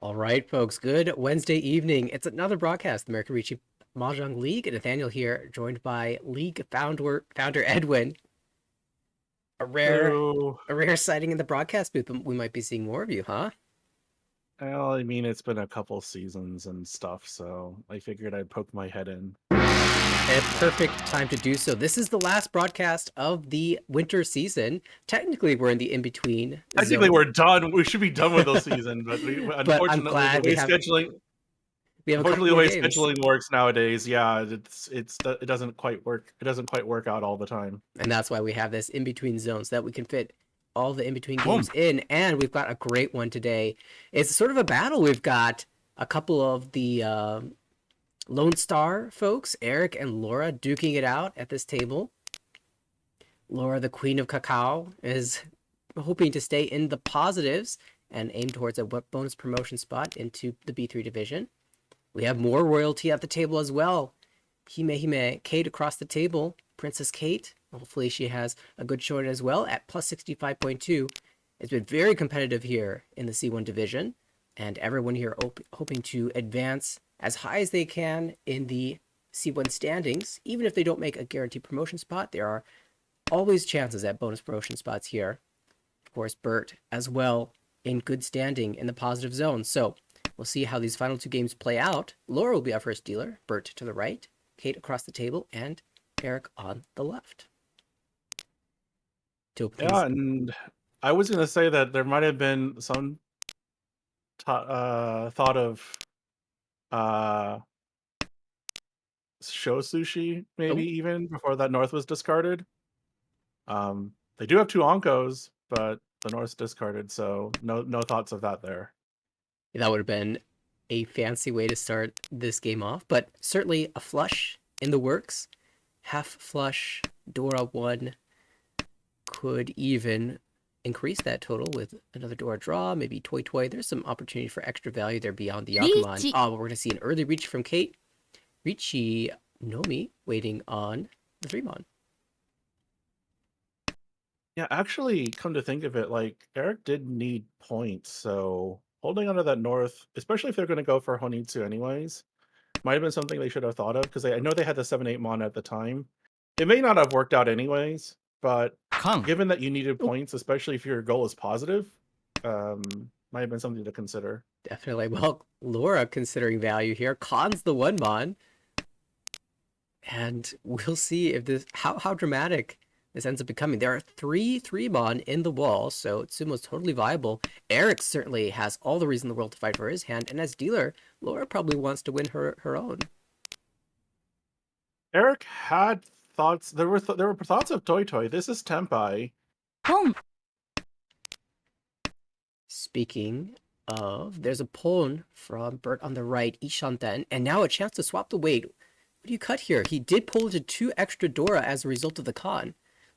All right, folks. Good Wednesday evening. It's another broadcast, the American Ricci Mahjong League. Nathaniel here, joined by League founder Edwin. A rare, Hello. a rare sighting in the broadcast booth. But we might be seeing more of you, huh? Well, I mean, it's been a couple seasons and stuff, so I figured I'd poke my head in. A perfect time to do so. This is the last broadcast of the winter season. Technically, we're in the in-between Technically, zone, we're done. We should be done with the season, but but I'm unfortunately, glad we have a couple the more way games. scheduling works nowadays, yeah, it doesn't quite work. It doesn't quite work out all the time. And that's why we have this in between zone so that we can fit all the in between Boom. games in. And we've got a great one today. It's sort of a battle. We've got a couple of the Lone Star folks, Eric and Laura, duking it out at this table. Laura, the queen of cacao, is hoping to stay in the positives and aim towards a bonus promotion spot into the B3 division. We have more royalty at the table as well. Hime, Kate across the table, Princess Kate. Hopefully she has a good showing as well at plus 65.2. It's been very competitive here in the C1 division, and everyone here hoping to advance as high as they can in the C1 standings. Even if they don't make a guaranteed promotion spot, there are always chances at bonus promotion spots here. Of course, Bert as well in good standing in the positive zone. So we'll see how these final two games play out. Laura will be our first dealer, Bert to the right, Kate across the table, and Eric on the left. To open things. Yeah, and I was gonna say that there might have been some thought of uh show sushi, maybe Oh, even before that North was discarded. They do have two Onkos, but the North's discarded, so no thoughts of that there. that would have been a fancy way to start this game off, but certainly a flush in the works. Half flush, Dora 1 could even increase that total with another Dora draw, maybe Toy Toy. There's some opportunity for extra value there beyond the Yakuman. Oh, we're going to see an early reach from Kate. Richie Nomi waiting on the 3-mon. Yeah, actually, come to think of it, like Eric did need points, so holding onto that North, especially if they're going to go for Honitsu anyways, might have been something they should have thought of because I know they had the 7-8 mon at the time. It may not have worked out anyways, but given that you needed Oh, points, especially if your goal is positive, might have been something to consider. definitely. Well, Laura considering value here. Cons the 1-mon. And we'll see if this how dramatic this ends up becoming. There are three 3-mon in the wall, so Tsumo's totally viable. Eric certainly has all the reason in the world to fight for his hand, and as dealer, Laura probably wants to win her own. Eric had thoughts. There were thoughts of Toy Toy. This is Tempai. Speaking of, there's a pawn from Bert on the right, Ishanten, and now a chance to swap the weight. What do you cut here? He did pull into 2 extra Dora as a result of the con.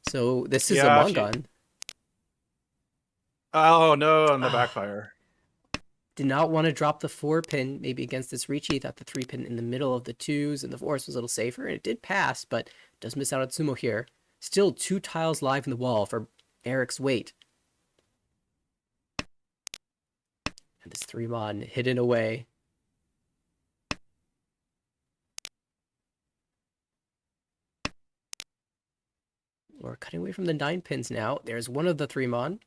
So this is a Yeah, she. Mongon. Oh no, on the Ah, backfire. did not want to drop the 4-pin maybe against this Ricci. Thought the 3-pin in the middle of the 2s and the 4s was a little safer, and it did pass, but does miss out on Sumo here. Still 2 tiles live in the wall for Eric's weight. And this 3-mon hidden away. We're cutting away from the 9 pins now. There's one of the 3-mon.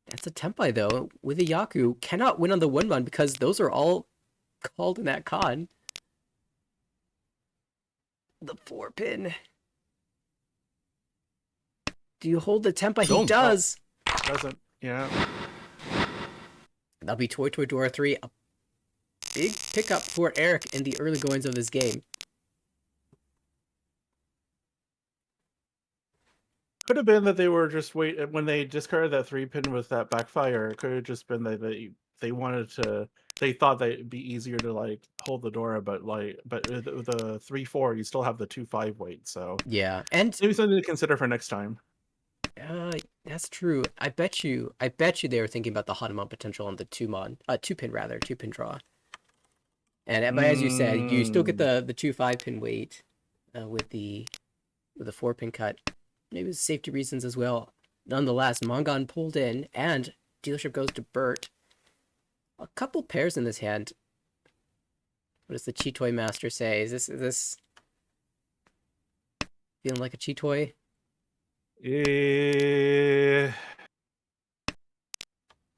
That's a Tempai, though, with a Yaku. Cannot win on the 1-mon because those are all called in that con. The 4-pin. Do you hold the Tempai? He Oh, does! doesn't. Yeah. That'll be Toy Toy Dora 3. A big pickup for Eric in the early goings of this game. Could have been that they were just when they discarded that 3-pin with that backfire. It could have just been that they wanted to. They thought that it'd be easier to like hold the Dora, but with the 3-4, you still have the 2-5 weight. So Yeah, and maybe something to consider for next time. that's true. I bet you they were thinking about the Hanuman potential on the 2-pin rather, 2-pin draw. And but as you said, you still get Mm. the 2 5-pin weight with the 4-pin cut. Maybe it's safety reasons as well. Nonetheless, Mongon pulled in, and dealership goes to Bert. A couple pairs in this hand. What does the Chitoy Master say? Is this feeling like a Chitoy? Eh,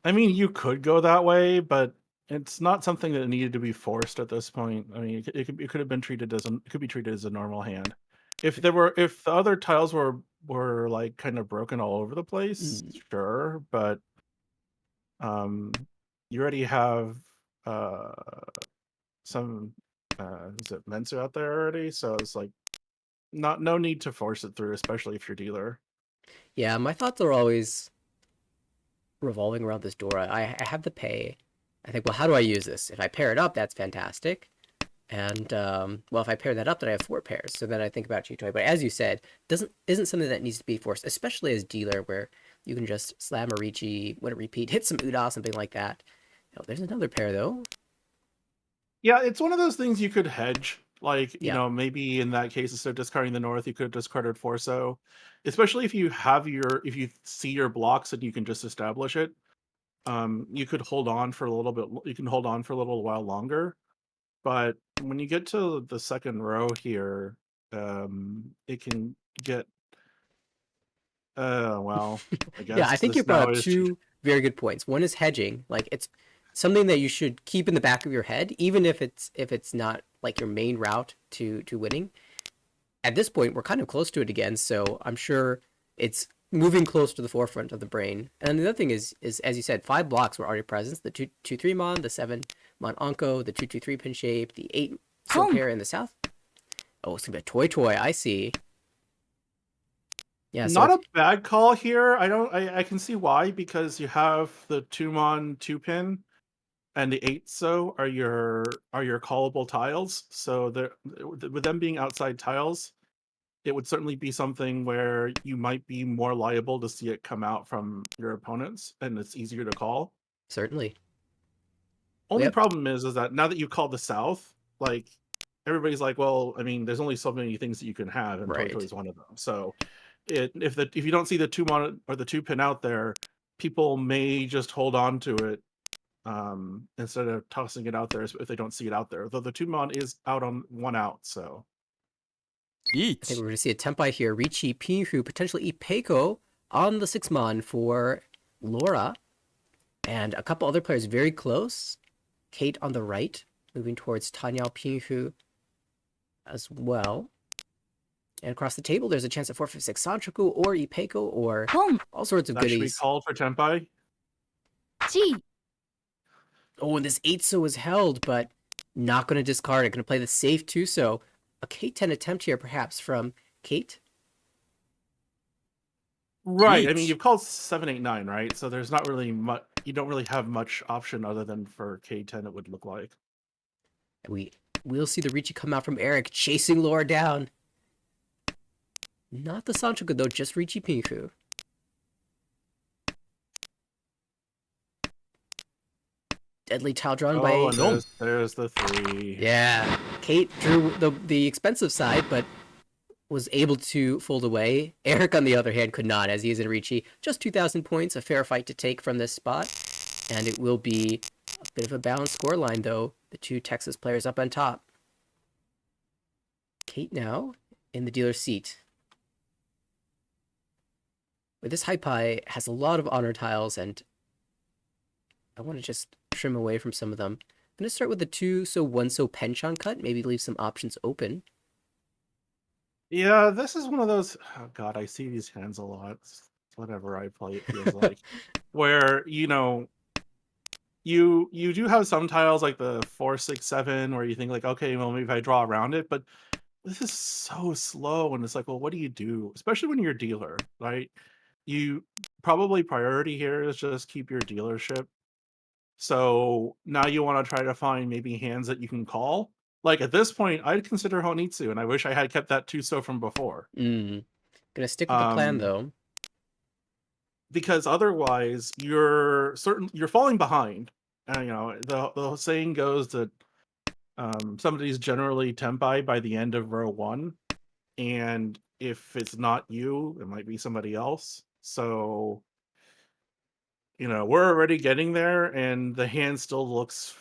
I mean, you could go that way, but it's not something that needed to be forced at this point. I mean, it could have been treated as it could be treated as a normal hand. If the other tiles were like kind of broken all over the place, Mm. sure, but you already have uh some is it Mensu out there already, so it's like not no need to force it through, especially if you're dealer. Yeah, my thoughts are always revolving around this door. I have the pay. I think, well, how do I use this? If I pair it up, that's fantastic. And well, if I pair that up, then I have four pairs. So then I think about Chitoy. But as you said, doesn't isn't something that needs to be forced, especially as dealer, where you can just slam a Ricci, win a repeat, hit some Uda, something like that. Oh, there's another pair though. Yeah, it's one of those things you could hedge. Like, Yeah, maybe in that case, instead of discarding the North, you could have discarded Forso. Especially if you see your blocks and you can just establish it. You could hold on for a little bit. You can hold on for a little while longer. But when you get to the second row here, it can get. Well, I yeah. I guess think you this brought now up is. two very good points. One is hedging. Like it's something that you should keep in the back of your head, even if it's not like your main route to winning. At this point, we're kind of close to it again, so I'm sure it's moving close to the forefront of the brain. And the other thing is as you said, five blocks were already present: the 2-2-3 mon, the 7 mon Onko, the 2-2-3 pin shape, the 8 so Home. pair in the south. Oh, it's gonna be a toy toy. I see. Yeah, so Not if a bad call here. I can see why, because you have the Tumon 2 pin and the 8 so are your callable tiles. So with them being outside tiles, it would certainly be something where you might be more liable to see it come out from your opponents, and it's easier to call. certainly. Only Yep. problem is that now that you called the South, like everybody's like, well, I mean, there's only so many things that you can have, and Toy Toy Right. is one of them. So if you don't see the the 2 pin out there, people may just hold on to it instead of tossing it out there if they don't see it out there. Though the 2 mon is out on one out, so I think Each. we're gonna see a tempai here. Ricci, Pinhu, potentially Ipeko on the 6 mon for Laura. And a couple other players very close. Kate on the right, moving towards Tanyao Pinhu as well. And across the table, there's a chance at 456 Sanchoku or Ipeko or Home. all sorts of that should be goodies. called for Tenpai. G. Oh, and this 8 so is held, but not going to discard it. Going to play the safe 2 so. A K10 attempt here, perhaps, from Kate. Right. I mean, Each. you've called 789, right? So there's not really much. You don't really have much option other than for K10. It would look like. We'll see the Ricci come out from Eric, chasing Laura down. Not the Sanchoku, though, just Ricci Pinhu. Deadly tile drawn Oh, by. and Home. there's the 3. Yeah. Kate drew the expensive side, but was able to fold away. Eric, on the other hand, could not, as he is in Ricci. Just 2,000 points, a fair fight to take from this spot. And it will be a bit of a balanced scoreline, though. The two Texas players up on top. Kate now in the dealer's seat. With this high pie, has a lot of honor tiles, and I want to just trim away from some of them. I'm going to start with the 2 so 1 so penchant cut, maybe leave some options open. Yeah, this is one of those. Oh God, I see these hands a lot. Whatever I play, it feels like where you do have some tiles like the 4, 6, 7 where you think like, okay, well maybe if I draw around it, but this is so slow, and it's like, well, what do you do? Especially when you're a dealer, right? You probably priority here is just keep your dealership. So now you want to try to find maybe hands that you can call. Like at this point, I'd consider Honitsu, and I wish I had kept that 2 so from before. Gonna stick with the plan, Um, though. because otherwise you're falling behind. The saying goes that somebody's generally tempai by the end of row 1, and if it's not you, it might be somebody else. So we're already getting there, and the hand still looks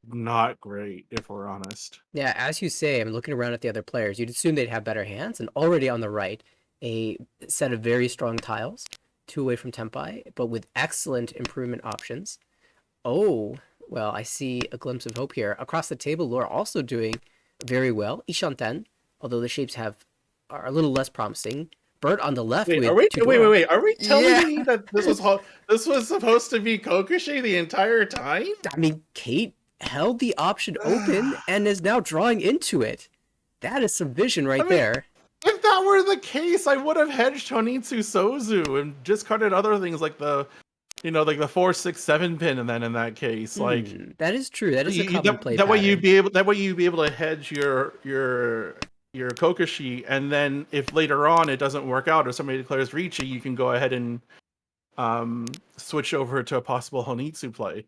not great, if we're honest. Yeah, as you say, I'm looking around at the other players. You'd assume they'd have better hands, and already on the right, a set of very strong tiles, 2 away from Tempai, but with excellent improvement options. Oh, well, I see a glimpse of hope here. Across the table, Laura also doing very well. Ishanten, although the shapes are a little less promising. Bert on the left Wait, with are we? Tudora. Wait. Are we telling Yeah. me that this was supposed to be Kokushi the entire time? I mean, Kate held the option open and is now drawing into it. That is some vision right I mean, there. if that were the case, I would have hedged Honitsu Sozu and discarded other things like the 4, 6, 7 pin, and then in that case, like That is true. That is a common play that way pattern. you'd be able to hedge your Kokushi, and then if later on it doesn't work out or somebody declares Ricci, you can go ahead and switch over to a possible Honitsu play.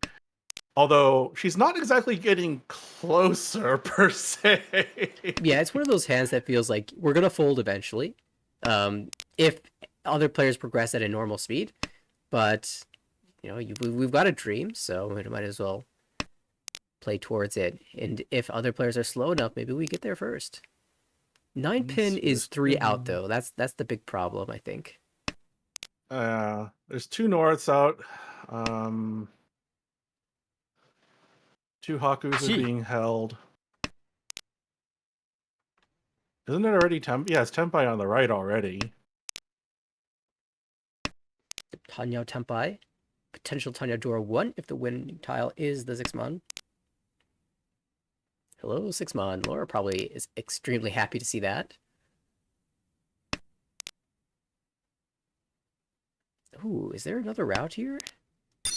Although she's not exactly getting closer per se. Yeah, it's one of those hands that feels like we're gonna fold eventually, if other players progress at a normal speed. But we've got a dream, so we might as well play towards it. And if other players are slow enough, maybe we get there first. 9 pin is 3 out though. That's the big problem, I think. There's 2 Norths out. 2 Hakus are being held. Isn't it already Tempai? Yeah, it's Tempai on the right already. Tanya Tempai. Potential Tanya Dora 1 if the winning tile is the 6-mon. Hello, 6-mon. Laura probably is extremely happy to see that. Ooh, is there another route here?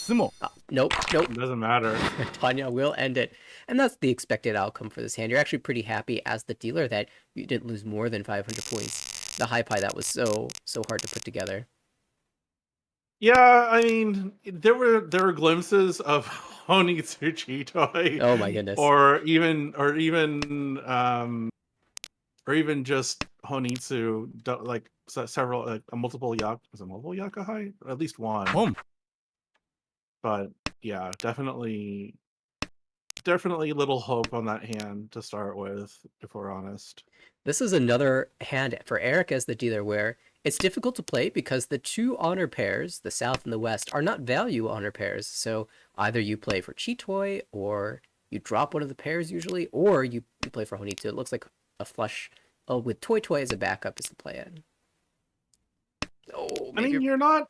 Nope. It doesn't matter. Tanya will end it. And that's the expected outcome for this hand. You're actually pretty happy as the dealer that you didn't lose more than 500 points. The high pie that was so hard to put together. Yeah, I mean, there were glimpses of Honitsu Chitoi. Oh my goodness. Or even just Honitsu, like several, like a multiple Yaka high? At least one. But yeah, definitely little hope on that hand to start with, if we're honest. This is another hand for Eric as the dealer where it's difficult to play because the 2 honor pairs, the South and the West, are not value honor pairs. So either you play for Chitoi, or you drop one of the pairs usually, or you play for Honitsu. It looks like a flush with Toy Toy as a backup is the play in. Oh, I mean, you're not...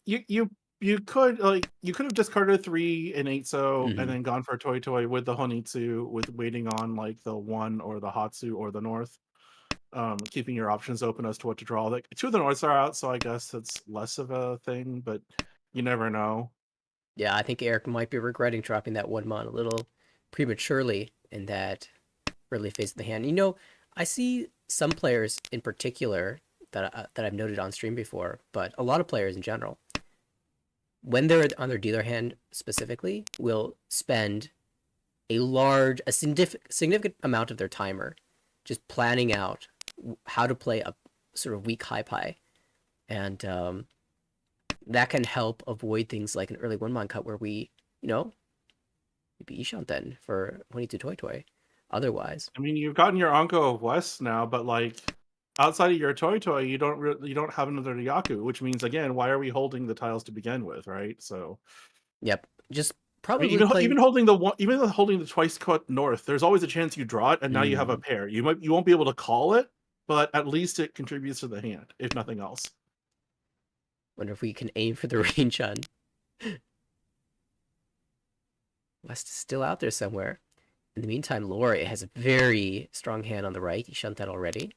You could have discarded 3 in 8 and then gone for Toy Toy with the Honitsu, with waiting on like the 1 or the Hatsu or the North, keeping your options open as to what to draw. Like 2 of the Norths are out, so I guess it's less of a thing, but you never know. Yeah, I think Eric might be regretting dropping that 1-mon a little prematurely in that early phase of the hand. I see some players in particular that I've noted on stream before, but a lot of players in general, when they're on their dealer hand specifically, will spend a significant amount of their timer just planning out how to play a sort of weak high pie. And that can help avoid things like an early 1-mon cut where we, maybe Ishanten for Honitsu Toy Toy. Otherwise, I mean, you've gotten your Anko of West now, but like outside of your Toy Toy, you don't have another Yaku, which means again, why are we holding the tiles to begin with, right? So, yep, just I probably mean, even holding the twice cut North, there's always a chance you draw it, and now you have a pair. You won't be able to call it, but at least it contributes to the hand, if nothing else. Wonder if we can aim for the range on. West is still out there somewhere. In the meantime, Laura has a very strong hand on the right. He shunt that already.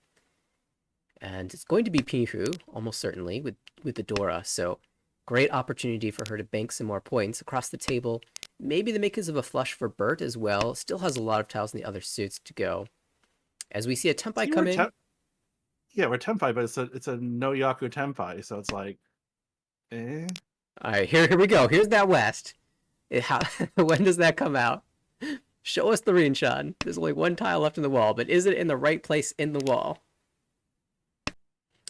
And it's going to be Pinhu, almost certainly, with the Dora. So great opportunity for her to bank some more points across the table. Maybe the makings of a flush for Bert as well. Still has a lot of tiles in the other suits to go. As we see a Tempai come in. We're Tempai, but it's a no Yaku Tempai, so it's like, eh. All right, here we go. Here's that West. When does that come out? Show us the Rinshan. There's only 1 tile left in the wall, but is it in the right place in the wall?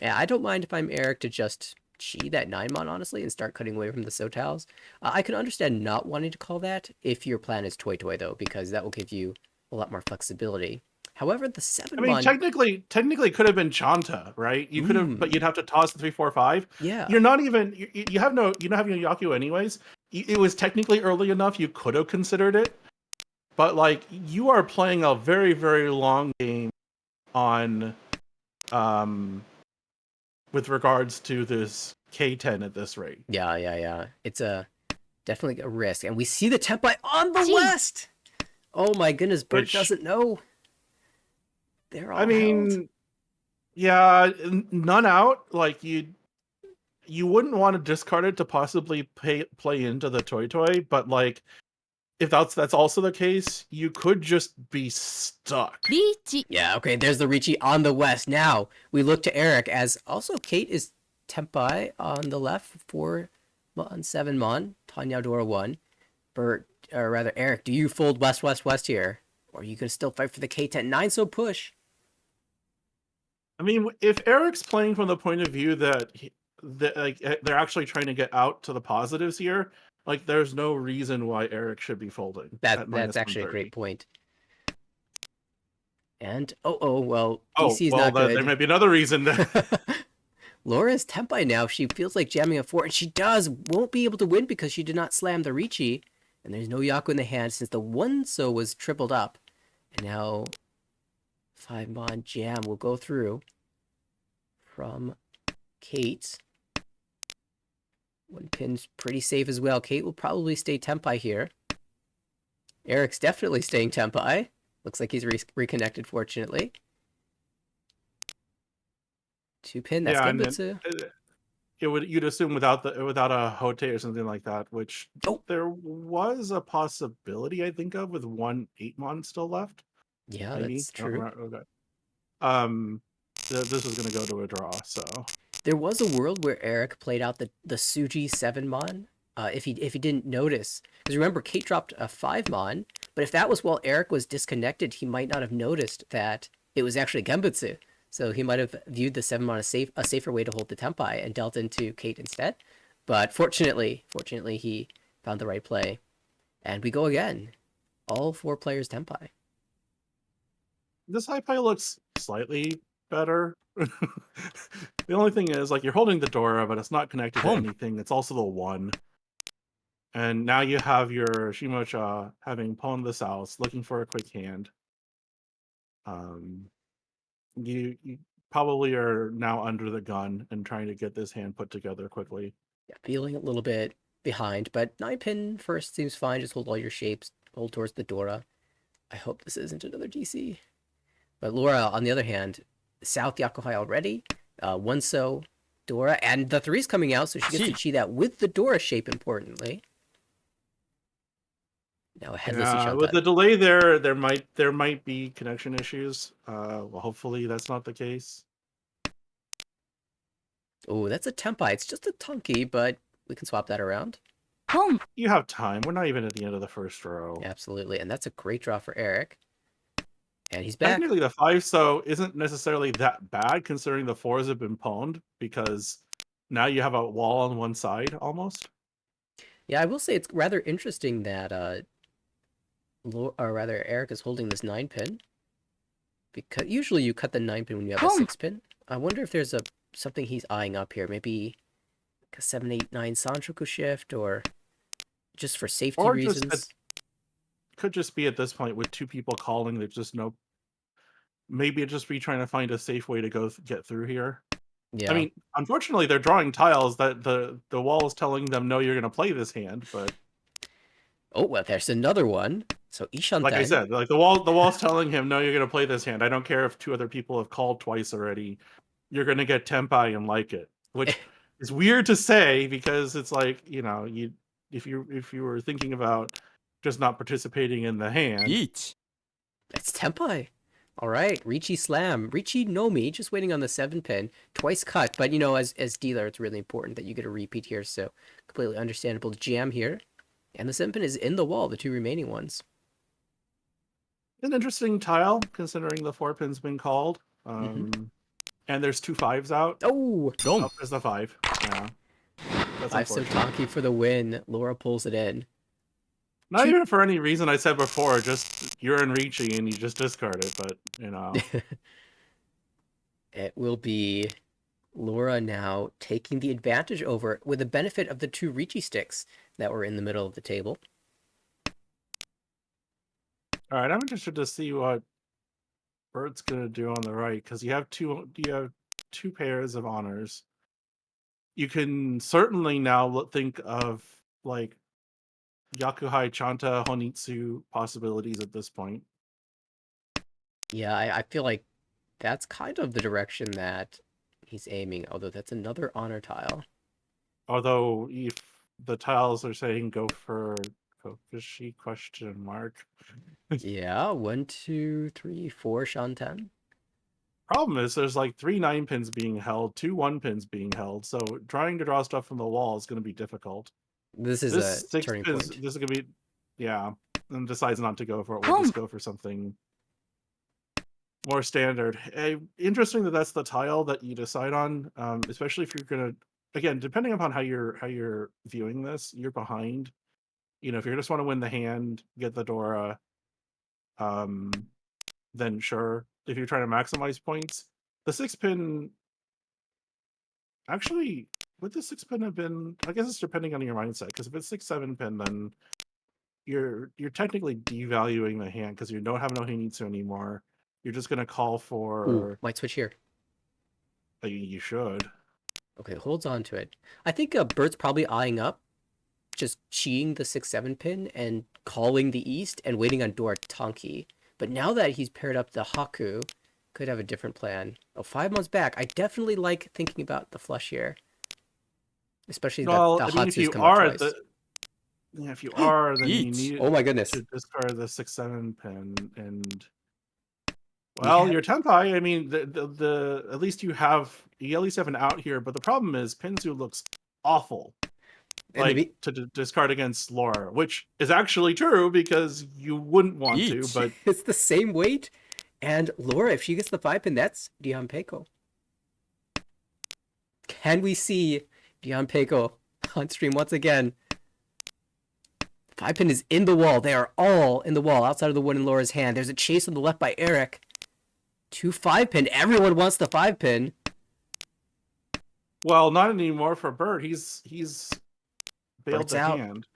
Yeah, I don't mind if I'm Eric to just chi that 9-mon, honestly, and start cutting away from the Sotals. I can understand not wanting to call that if your plan is Toy Toy, though, because that will give you a lot more flexibility. However, the I mean, 7-mon... technically, it could have been Chanta, right? You could have, but you'd have to toss the 3-4-5. Yeah. You're not even. You have no. You don't have your Yaku anyways. It was technically early enough. You could have considered it, but like you are playing a very very long game on, with regards to this K10 at this rate. Yeah. It's definitely a risk. And we see the Tempai on the Gee. west! Oh my goodness, Bert Which, doesn't know. They're all I held. mean, yeah, none out. Like you wouldn't want to discard it to possibly play into the Toy, but like if that's also the case, you could just be stuck. リーチ Yeah, okay, there's the Ricci on the west. Now, we look to Eric as also Kate is Tempai on the left, 4-mon, 7-mon, Tanya Dora 1. Bert, or rather Eric, do you fold west here? Or are you going to still fight for the K10? 9 so push. I mean, if Eric's playing from the point of view that like they're actually trying to get out to the positives here, like there's no reason why Eric should be folding at That's actually a great 130. point. And, well, Oh, DC is well, not good. there may be another reason. Laura's Tempai now. She feels like jamming a 4, and she won't be able to win because she did not slam the Ricci. And there's no Yaku in the hand since the 1-so was tripled up. And now 5-mon jam will go through from Kate. 1 pin's pretty safe as well. Kate will probably stay Tempai here. Eric's definitely staying Tempai. Looks like he's reconnected, fortunately. 2 pin, that's Yeah, Genbutsu. You'd assume without a Hote or something like that, which there was a possibility I think of with 1 8-mon still left. Yeah, Maybe. that's true. Okay. This is gonna go to a draw, so There was a world where Eric played out the Suji 7-mon. If he didn't notice, because remember Kate dropped a 5-mon, but if that was while Eric was disconnected, he might not have noticed that it was actually Genbutsu. So he might have viewed the 7-mon as a safer way to hold the Tempai and dealt into Kate instead. But fortunately, he found the right play, and we go again. All 4 players Tempai. this high pie looks slightly better. The only thing is, like, you're holding the Dora, but it's not connected to anything. It's also the 1. And now you have your Shimocha having pawned the south, looking for a quick hand. You probably are now under the gun and trying to get this hand put together quickly. Yeah, feeling a little bit behind, but 9 pin first seems fine. Just hold all your shapes, hold towards the Dora. I hope this isn't another DC. But Laura, on the other hand, South Yakuhai already. 1-so Dora, and the 3's coming out, so she gets to chi that with the Dora shape, importantly. Now a headless Ishanta. With the delay there might be connection issues. Well, hopefully that's not the case. Oh, that's a Tempai. It's just a Tonki, but we can swap that around. Home You have time. We're not even at the end of the first row. Absolutely, and that's a great draw for Eric. And he's back. Technically, the 5-so isn't necessarily that bad considering the 4s have been pwned, because now you have a wall on one side almost. Yeah, I will say it's rather interesting that Eric is holding this 9 pin. Because usually you cut the 9 pin when you have a 6 pin. I wonder if there's something he's eyeing up here. Maybe like a 7-8-9 Sanchoku shift, or just for safety reasons. Could just be at this point with 2 people calling. There's just no. Maybe it'd just be trying to find a safe way to get through here. Yeah. I mean, unfortunately, they're drawing tiles that the wall is telling them, no, you're going to play this hand, but. Oh, well, there's another one. So Ishanten. Like I said, like the wall's telling him, no, you're going to play this hand. I don't care if 2 other people have called twice already. You're going to get Tempai and like it, which is weird to say because it's like, if you were thinking about just not participating in the hand. That's Tempai. All right, Ricci slam. Ricci no mi, just waiting on the 7 pin. Twice cut, but as dealer, it's really important that you get a repeat here, so completely understandable jam here. And the 7 pin is in the wall, the 2 remaining ones. An interesting tile, considering the 4 pin's been called. and there's 2 5s out. Oh, Up is the 5. Yeah. That's 5 so unfortunate. Tonki for the win. Laura pulls it in. Not even for any reason I said before, just you're in Ricci and you just discard it, but It will be Laura now taking the advantage over with the benefit of the 2 Ricci sticks that were in the middle of the table. Alright, I'm interested to see what Bert's gonna do on the right, because you have two pairs of honors. You can certainly now think of like Yakuhai Chanta Honitsu possibilities at this point. Yeah, I feel like that's kind of the direction that he's aiming, although that's another honor tile. Although if the tiles are saying go for Kokushi question mark. Yeah, 1, 2, 3, 4 Shanten. Problem is there's like 3 9-pins being held, 2 1-pins being held, so trying to draw stuff from the wall is gonna be difficult. This is This a 6 turning pins, point. this is gonna be, yeah, and decides not to go for it. We'll just go for something more standard. Interesting that that's the tile that you decide on, especially if you're gonna, again, depending upon how you're viewing this, you're behind. If you just want to win the hand, get the Dora, then sure. If you're trying to maximize points, the 6-pin, actually, would the 6-pin have been? I guess it's depending on your mindset. Because if it's 6-7-pin, then you're technically devaluing the hand because you don't have no Hinitsu anymore. You're just gonna call Ooh, for. might switch here. You should. Okay, holds on to it. I think Bert's probably eyeing up, just cheating the 6-7 pin and calling the east and waiting on Dora Tonki. But now that he's paired up the Haku, could have a different plan. Oh, 5 months back. I definitely like thinking about the flush here. Especially that Well, the I mean, if Hatsu's you come out are at twice. if you are, then you Eat. need Oh my goodness. to discard the 6-7 pin and. We Well, had- your Tenpai, I mean, the at least you at least have an out here, but the problem is Pinzu looks awful. and the Like to discard against Laura, which is actually true because you wouldn't want to, but it's the same weight. And Laura, if she gets the 5 pin, that's Dion Peiko. Can we see Dion Peiko on stream once again? 5 pin is in the wall. They are all in the wall outside of the one in Laura's hand. There's a chase on the left by Eric. 2 5 pin. Everyone wants the 5 pin. well, not anymore for Bert. He's bailed Bert's the out. hand.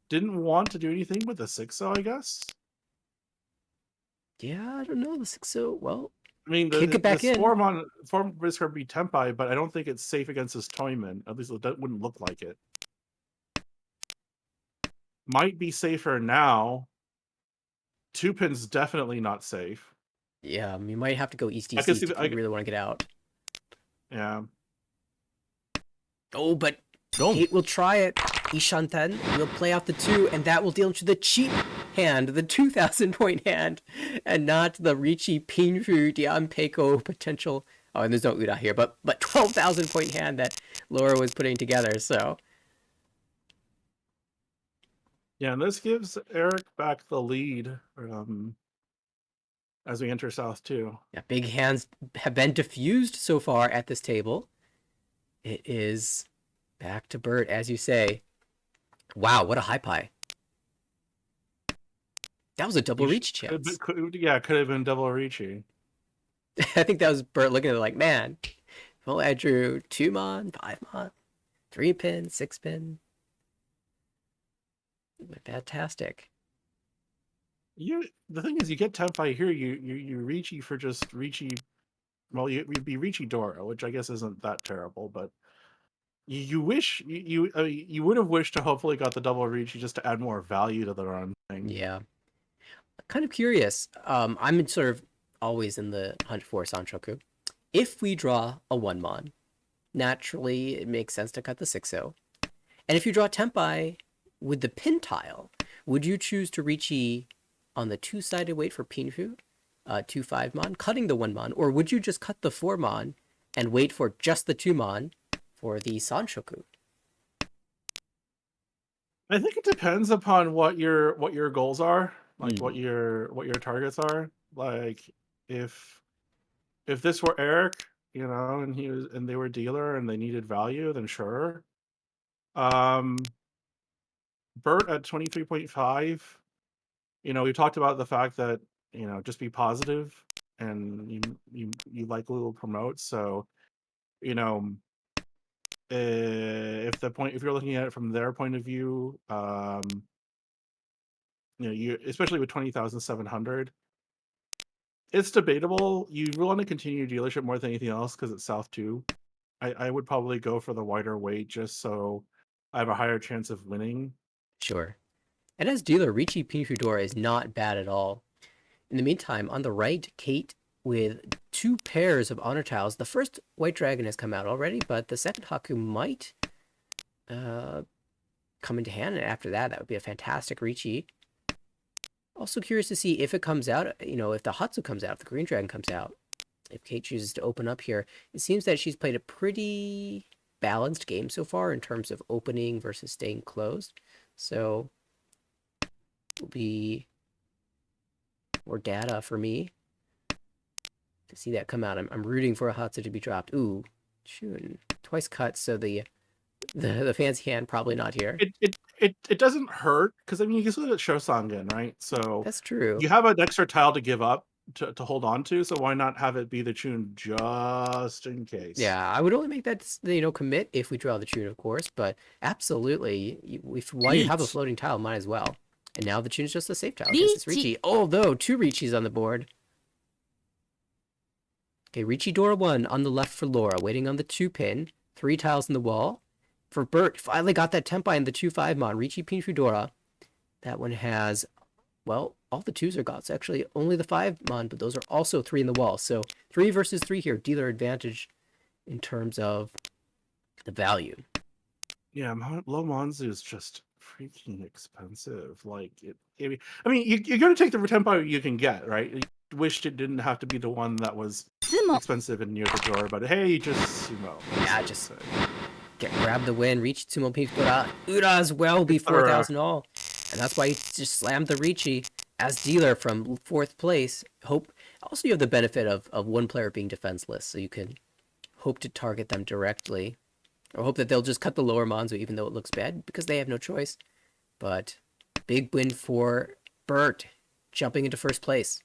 Didn't want to do anything with the 6-0, I guess. Yeah, I don't know. The 6-0, well, I mean, kick it back this in. form risk would be Tenpai, but I don't think it's safe against his Toyman. At least it wouldn't look like it. Might be safer now. 2 pins definitely not safe. Yeah, you might have to go East I can DC see if you really want to get out. Yeah. Oh, but Kate will try it. Ishanten will play out the 2, and that will deal into the cheap hand, the 2,000 point hand, and not the Ricci Pinfu Dian Peiko potential. Oh, and there's no Uda here, but 12,000 point hand that Laura was putting together. So Yeah, and this gives Eric back the lead as we enter South 2. yeah, big hands have been diffused so far at this table. It is back to Bert, as you say. Wow, what a high pie. That was a double reach chance. Could have been double Ricci. I think that was Bert looking at it like, man, well, I drew 2 mon, 5 mon, 3 pin, 6 pin. Fantastic. The thing is, you get Tenpai here, you Ricci for just Ricci. Well, you'd be Ricci Dora, which I guess isn't that terrible, but you wish you would have wished to hopefully got the double Ricci just to add more value to the run thing. Yeah. Kind of curious. I'm sort of always in the hunt for Sanchoku. If we draw a 1 mon, naturally it makes sense to cut the 6-0. And if you draw Tenpai with the pin tile, would you choose to Ricci on the 2-sided weight for Pinfu, 2-5 mon, cutting the 1 mon, or would you just cut the 4 mon and wait for just the 2 mon for the Sanshoku? I think it depends upon what your goals are, like what your targets are. Like if this were Eric, and they were dealer and they needed value, then sure. Um, Bert at 23.5. We talked about the fact that just be positive, and you likely will promote. So you know, if you're looking at it from their point of view, you especially with 20,700, it's debatable. You want to continue dealership more than anything else because it's South 2. I would probably go for the wider weight just so I have a higher chance of winning. Sure. And as dealer, Ricci Pinfudora is not bad at all. In the meantime, on the right, Kate with 2 pairs of honor tiles. The first white dragon has come out already, but the second Haku might come into hand, and after that would be a fantastic Ricci. Also curious to see if it comes out, if the Hatsu comes out, if the green dragon comes out, if Kate chooses to open up here. It seems that she's played a pretty balanced game so far in terms of opening versus staying closed. So will be more data for me to see that come out. I'm rooting for a Hatsu to be dropped. Ooh, shoot, twice cut, so the fancy hand probably not here. It doesn't hurt because you can still get Shosangen, right? So That's true. you have an extra tile to give up to hold on to. So why not have it be the tune just in case? Yeah, I would only make that commit if we draw the tune, of course. But absolutely, while you have a floating tile, might as well. And now the tune's just a safe tile against this Ricci. Although 2 Ricci's on the board. Okay, Ricci Dora 1 on the left for Laura, waiting on the 2 pin. 3 tiles in the wall. For Bert, finally got that Tempai in the 2-5 mon. Ricci Pinfudora. That one has, well, all the 2s are got. So actually, only the 5 mon, but those are also 3 in the wall. So 3 versus 3 here. Dealer advantage in terms of the value. Yeah, low Monzu is just freaking expensive. Like you're going to take the tempo you can get, right? You wished it didn't have to be the one that was expensive and near the door, but hey, just sumo. Yeah, just grab the win. Reach Sumo Pinfudora. Ura as well be 4,000 all. And that's why he just slammed the Ricci as dealer from 4th place. Also, you have the benefit of one player being defenseless, so you can hope to target them directly. Or hope that they'll just cut the lower Monzo even though it looks bad, because they have no choice. But big win for Bert, jumping into 1st place.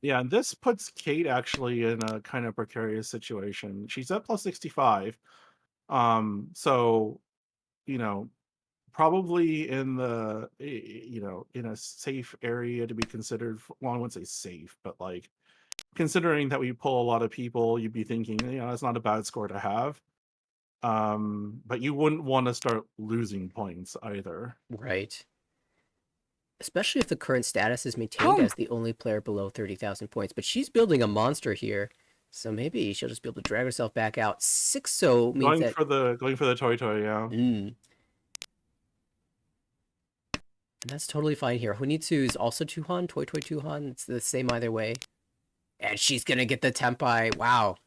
Yeah, and this puts Kate actually in a kind of precarious situation. She's at plus 65. So, probably in the, in a safe area to be considered. Well, I wouldn't say safe, but like, considering that we pull a lot of people, you'd be thinking, it's not a bad score to have. But you wouldn't want to start losing points either. Right. Especially if the current status is maintained as the only player below 30,000 points. But she's building a monster here, so maybe she'll just be able to drag herself back out. 6-0 means going for the toy, yeah. And that's totally fine here. Honitsu is also Tuhan, Toy Tuhan. It's the same either way. And she's gonna get the Tempai. Wow.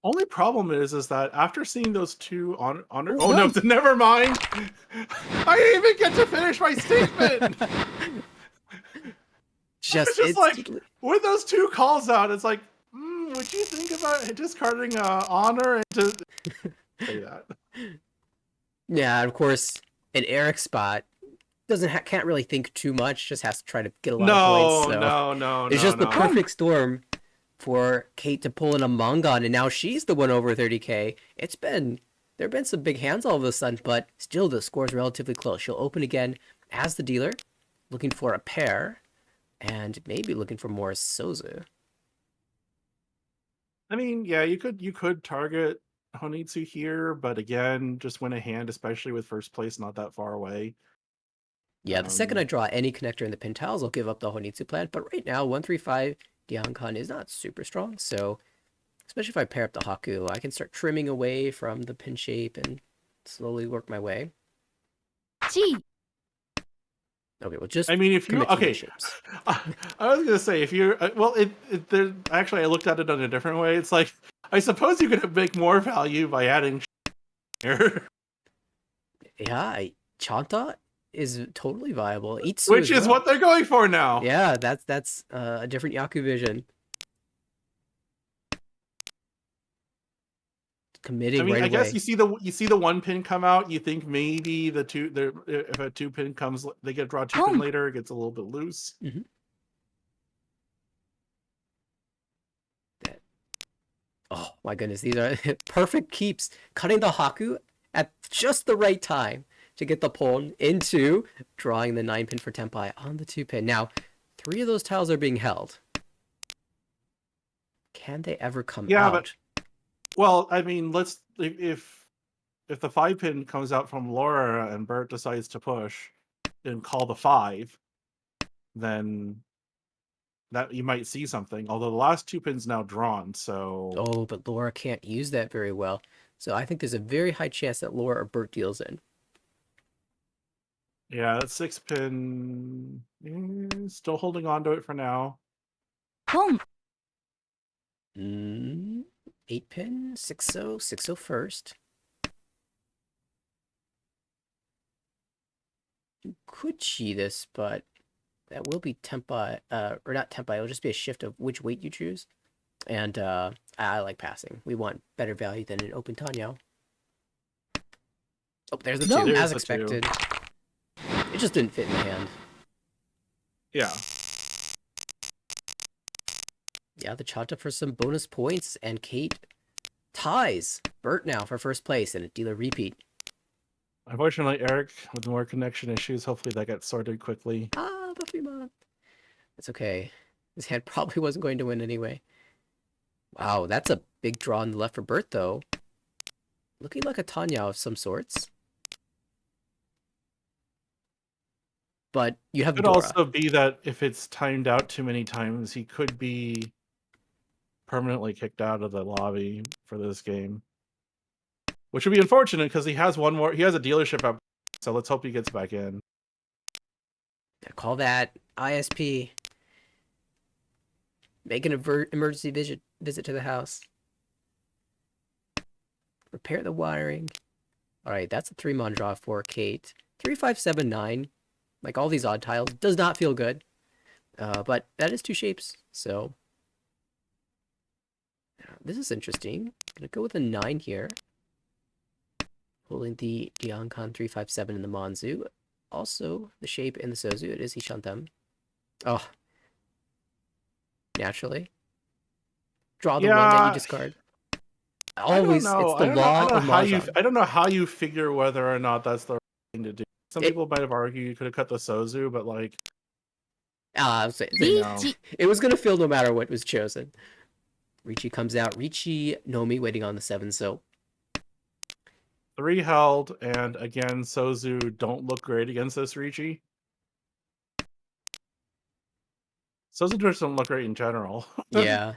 Only problem is that after seeing those 2 no, never mind. I didn't even get to finish my statement. It's like with those 2 calls out, it's like, would you think about discarding honor and to say that? Yeah, of course, an Eric spot can't really think too much. Just has to try to get a lot of points. No. It's just the perfect storm for Kate to pull in a Mongon, and now she's the one over 30k. There have been some big hands all of a sudden, but still the score is relatively close. She'll open again as the dealer, looking for a pair, and maybe looking for more Sozu. I mean, yeah, you could target Honitsu here, but again, just win a hand, especially with 1st place not that far away. Yeah, the second I draw any connector in the pin tiles, I'll give up the Honitsu plan. But right now, 135 Diankan is not super strong, so especially if I pair up the Haku, I can start trimming away from the pin shape and slowly work my way. Okay, well, just if you I was gonna say if you're actually I looked at it in a different way. It's like I suppose you could make more value by adding here. Yeah, Chanta is totally viable. Which is what they're going for now. Yeah, that's a different Yaku vision. committing I mean, right I guess away. you see the 1 pin come out. You think maybe if a 2 pin comes, they get draw 2 pin Home. later. It gets a little bit loose. Mhm. Oh my goodness, these are perfect keeps. Cutting the Haku at just the right time to get the pawn into drawing the 9 pin for Tenpai on the 2 pin. Now, 3 of those tiles are being held. Can they ever come Yeah, but out? well, I mean, if the 5 pin comes out from Laura and Bert decides to push and call the 5, then that you might see something. Although the last 2 pins now drawn, so Oh, but Laura can't use that very well. So I think there's a very high chance that Laura or Bert deals in. yeah, that 6 pin still holding on to it for now. Home. 8 pin, 6-0, 6-0 first. You could chi this, but that will be Tenpai, or not Tenpai, it'll just be a shift of which weight you choose. And I like passing. We want better value than an open Tanyo. Oh, there's the No. 2, There's as the 2. expected. It just didn't fit in the hand. Yeah. Yeah, the Chanta for some bonus points, and Kate ties Bert now for first place in a dealer repeat. Unfortunately, Eric with more connection issues. Hopefully that gets sorted quickly. Ah, Buffy Mom. It's okay. His hand probably wasn't going to win anyway. Wow, that's a big draw on the left for Bert, though. Looking like a Tanya of some sorts. But you have Could Dora. also be that if it's timed out too many times, he could be permanently kicked out of the lobby for this game. Which would be unfortunate because he has one more. He has a dealership up, so let's hope he gets back in. Call that ISP. Make an emergency visit to the house. Repair the wiring. Alright, that's a 3-mon draw for Kate. 3, 5, 7, 9. Like all these odd tiles. Does not feel good. But that is 2 shapes, so... This is interesting. Gonna go with a 9 here. Holding the Diankon 3, 5, 7 in the Monzu. Also, the shape in the Sozu. It is Ishantam. Oh. Naturally. Draw the one that you Yeah, discard. I don't Always, know. it's the law of Mahjong. I don't know how you figure whether or not that's the right thing to do. Some It- people might have argued you could have cut the Sozu, but like, B. No. G. it was gonna fail no matter what was chosen. Ricci comes out. Ricci, Nomi waiting on the 7, so 3 held, and again, Sozu don't look great against this Ricci. Sozu just don't look great in general. yeah.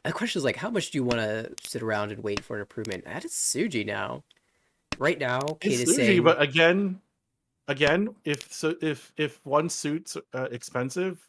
The question is like, how much do you want to sit around and wait for an improvement? That is Suji now. Right now, Kate It's is Suji, saying, but again, if one suit's expensive,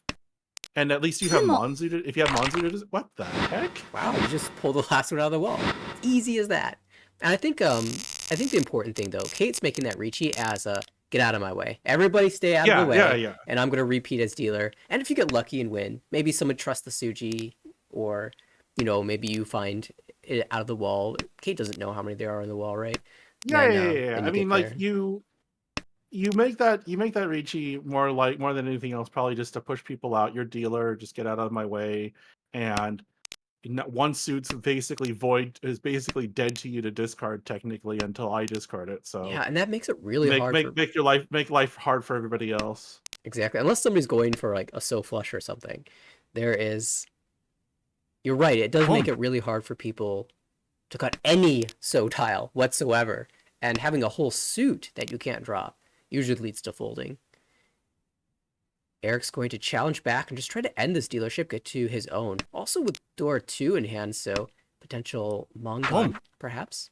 and at least you have Sumo. Monzu to, if you have Monzu to, what the heck? wow, you just pulled the last one out of the wall. Easy as that. And I think the important thing though, Kate's making that Ricci as a get out of my way. Everybody stay out of the way. Yeah. And I'm gonna repeat as dealer. And if you get lucky and win, maybe someone trusts the Suji, or maybe you find it out of the wall. Kate doesn't know how many there are in the wall, right? Yeah. Then I you mean, get like there. you make that Ricci more than anything else, probably just to push people out. Your dealer, just get out of my way, and one suit's basically void is basically dead to you to discard technically until I discard it. So Yeah, and that makes it really hard for make life hard for everybody else. exactly, unless somebody's going for like a so flush or something. There is, you're right. It does make it really hard for people to cut any so tile whatsoever, and having a whole suit that you can't drop usually leads to folding. Eric's going to challenge back and just try to end this dealership, get to his own. Also with door 2 in hand, so potential Mongon, perhaps.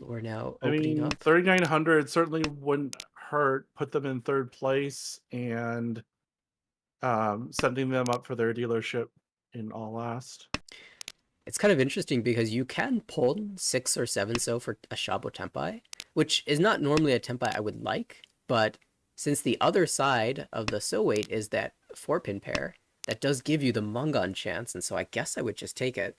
We're now I opening mean, up. 3,900 certainly wouldn't hurt. Put them in third place and setting them up for their dealership in all last. It's kind of interesting because you can pull 6 or 7 so for a Shabo Tenpai, which is not normally a Tenpai I would like, but since the other side of the so weight is that 4-pin pair, that does give you the Mungon chance, and so I guess I would just take it.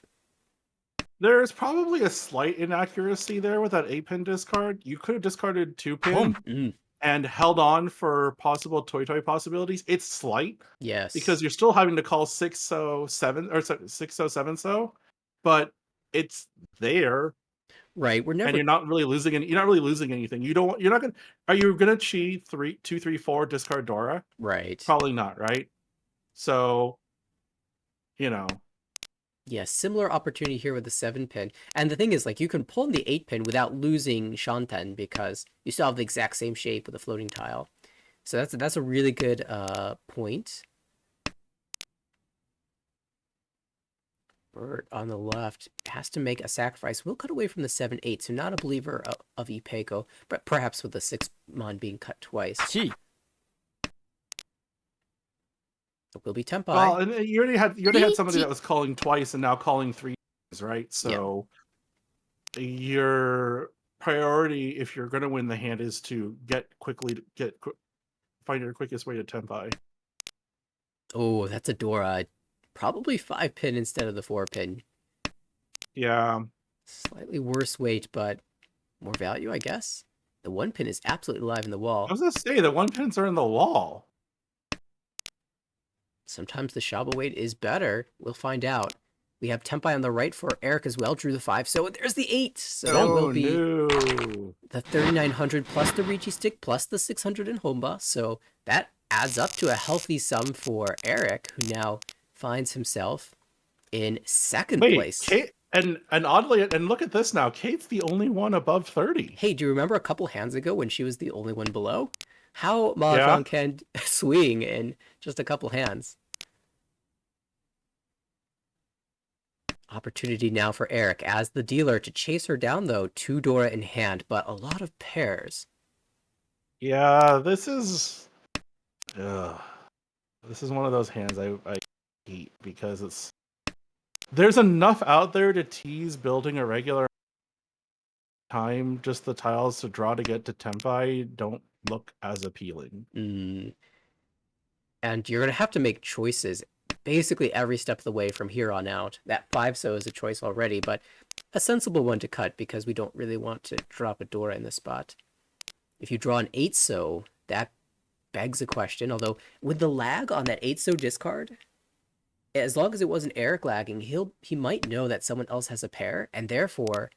There's probably a slight inaccuracy there with that 8-pin discard. You could have discarded 2-pin Mm, and held on for possible toy possibilities. It's slight because yes. you're still having to call 607 or 607 but it's there. Right. We're And never you're not really losing anything. You're not gonna are you gonna chi 3 2 3 4 discard Dora? right. Probably not, right? So, you know. Yeah, similar opportunity here with the 7-pin. And the thing is, like, you can pull in the 8-pin without losing Shanten because you still have the exact same shape with a floating tile. So that's a really good point. Bert on the left has to make a sacrifice. We'll cut away from the 7-8, so not a believer of Ipeko, but perhaps with the 6-mon being cut twice. Chi. It will be Tempai. Well, and you already had somebody Ichi. that was calling twice and now calling 3 times, right? So your priority, if you're going to win the hand, is to find your quickest way to Tempai. Oh, that's a Dora. Probably 5-pin instead of the 4-pin. Yeah. Slightly worse weight, but more value, I guess. The 1-pin is absolutely alive in the wall. I was going to say, the 1-pins are in the wall. Sometimes the Shaba weight is better. We'll find out. We have Tempai on the right for Eric as well. Drew the 5. So there's the 8. So that will be the 3,900 plus the Ricci stick plus the 600 in Homba. So that adds up to a healthy sum for Eric, who now finds himself in second place. Kate, and oddly, and look at this now. Kate's the only one above 30. Hey, do you remember a couple hands ago when she was the only one below? How Mahjong can swing in just a couple hands? Opportunity now for Eric as the dealer to chase her down, though. 2 Dora in hand, but a lot of pairs. Yeah, this is one of those hands I hate because there's enough out there to tease building a regular time. Just the tiles to draw to get to Tempai don't look as appealing. And you're going to have to make choices basically every step of the way from here on out. That 5-so is a choice already, but a sensible one to cut because we don't really want to drop a Dora in this spot. If you draw an 8-so, that begs a question, although with the lag on that 8-so discard, as long as it wasn't Eric lagging, he might know that someone else has a pair, and therefore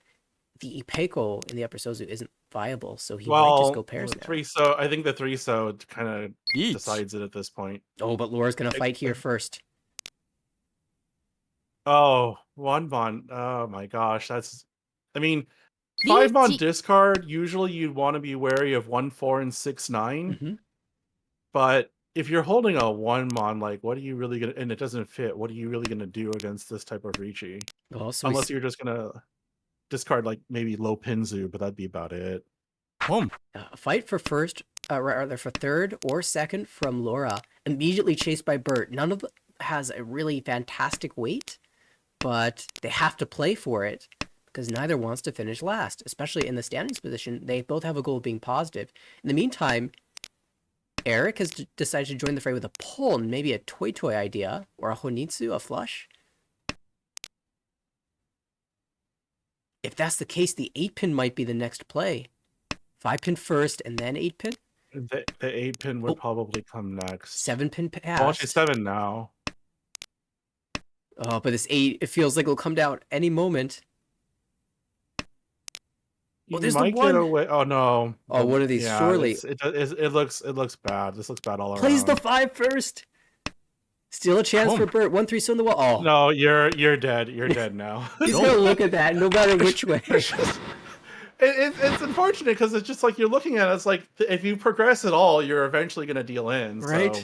the Ipeko in the upper Sozu isn't viable, so he might just go pairs now. 3-so, I think the 3-so kind of decides it at this point. Oh, but Laura's going to fight here first. Oh, 1-mon. Oh my gosh, I mean, 5-mon discard, usually you'd want to be wary of 1-4 and 6-9. But if you're holding a 1-mon, like, what are you really gonna, and it doesn't fit, what are you really gonna do against this type of Ricci? Also, unless you're just gonna discard like maybe low Pinzu, but that'd be about it. A fight for first, rather for third or second from Laura, immediately chased by Bert. None of them has a really fantastic weight, but they have to play for it because neither wants to finish last, especially in the standings position. They both have a goal of being positive. In the meantime, Eric has decided to join the fray with a pull and maybe a toy idea, or a Honitsu, a flush. If that's the case, the 8-pin might be the next play. 5-pin first and then 8-pin? The 8-pin would probably come next. 7-pin pass. Well, she's 7 now. Oh, but this 8, it feels like it'll come down any moment. You might get away. Oh no! Oh, what are these? Yeah, surely it looks bad. This looks bad all around. Plays the 5 first. Still a chance for Bert. 1-3 on the wall. Oh no, you're dead. You're dead now. He's gonna look at that no matter which way. It's unfortunate because it's just like you're looking at it. It's like if you progress at all, you're eventually gonna deal in. Right. So.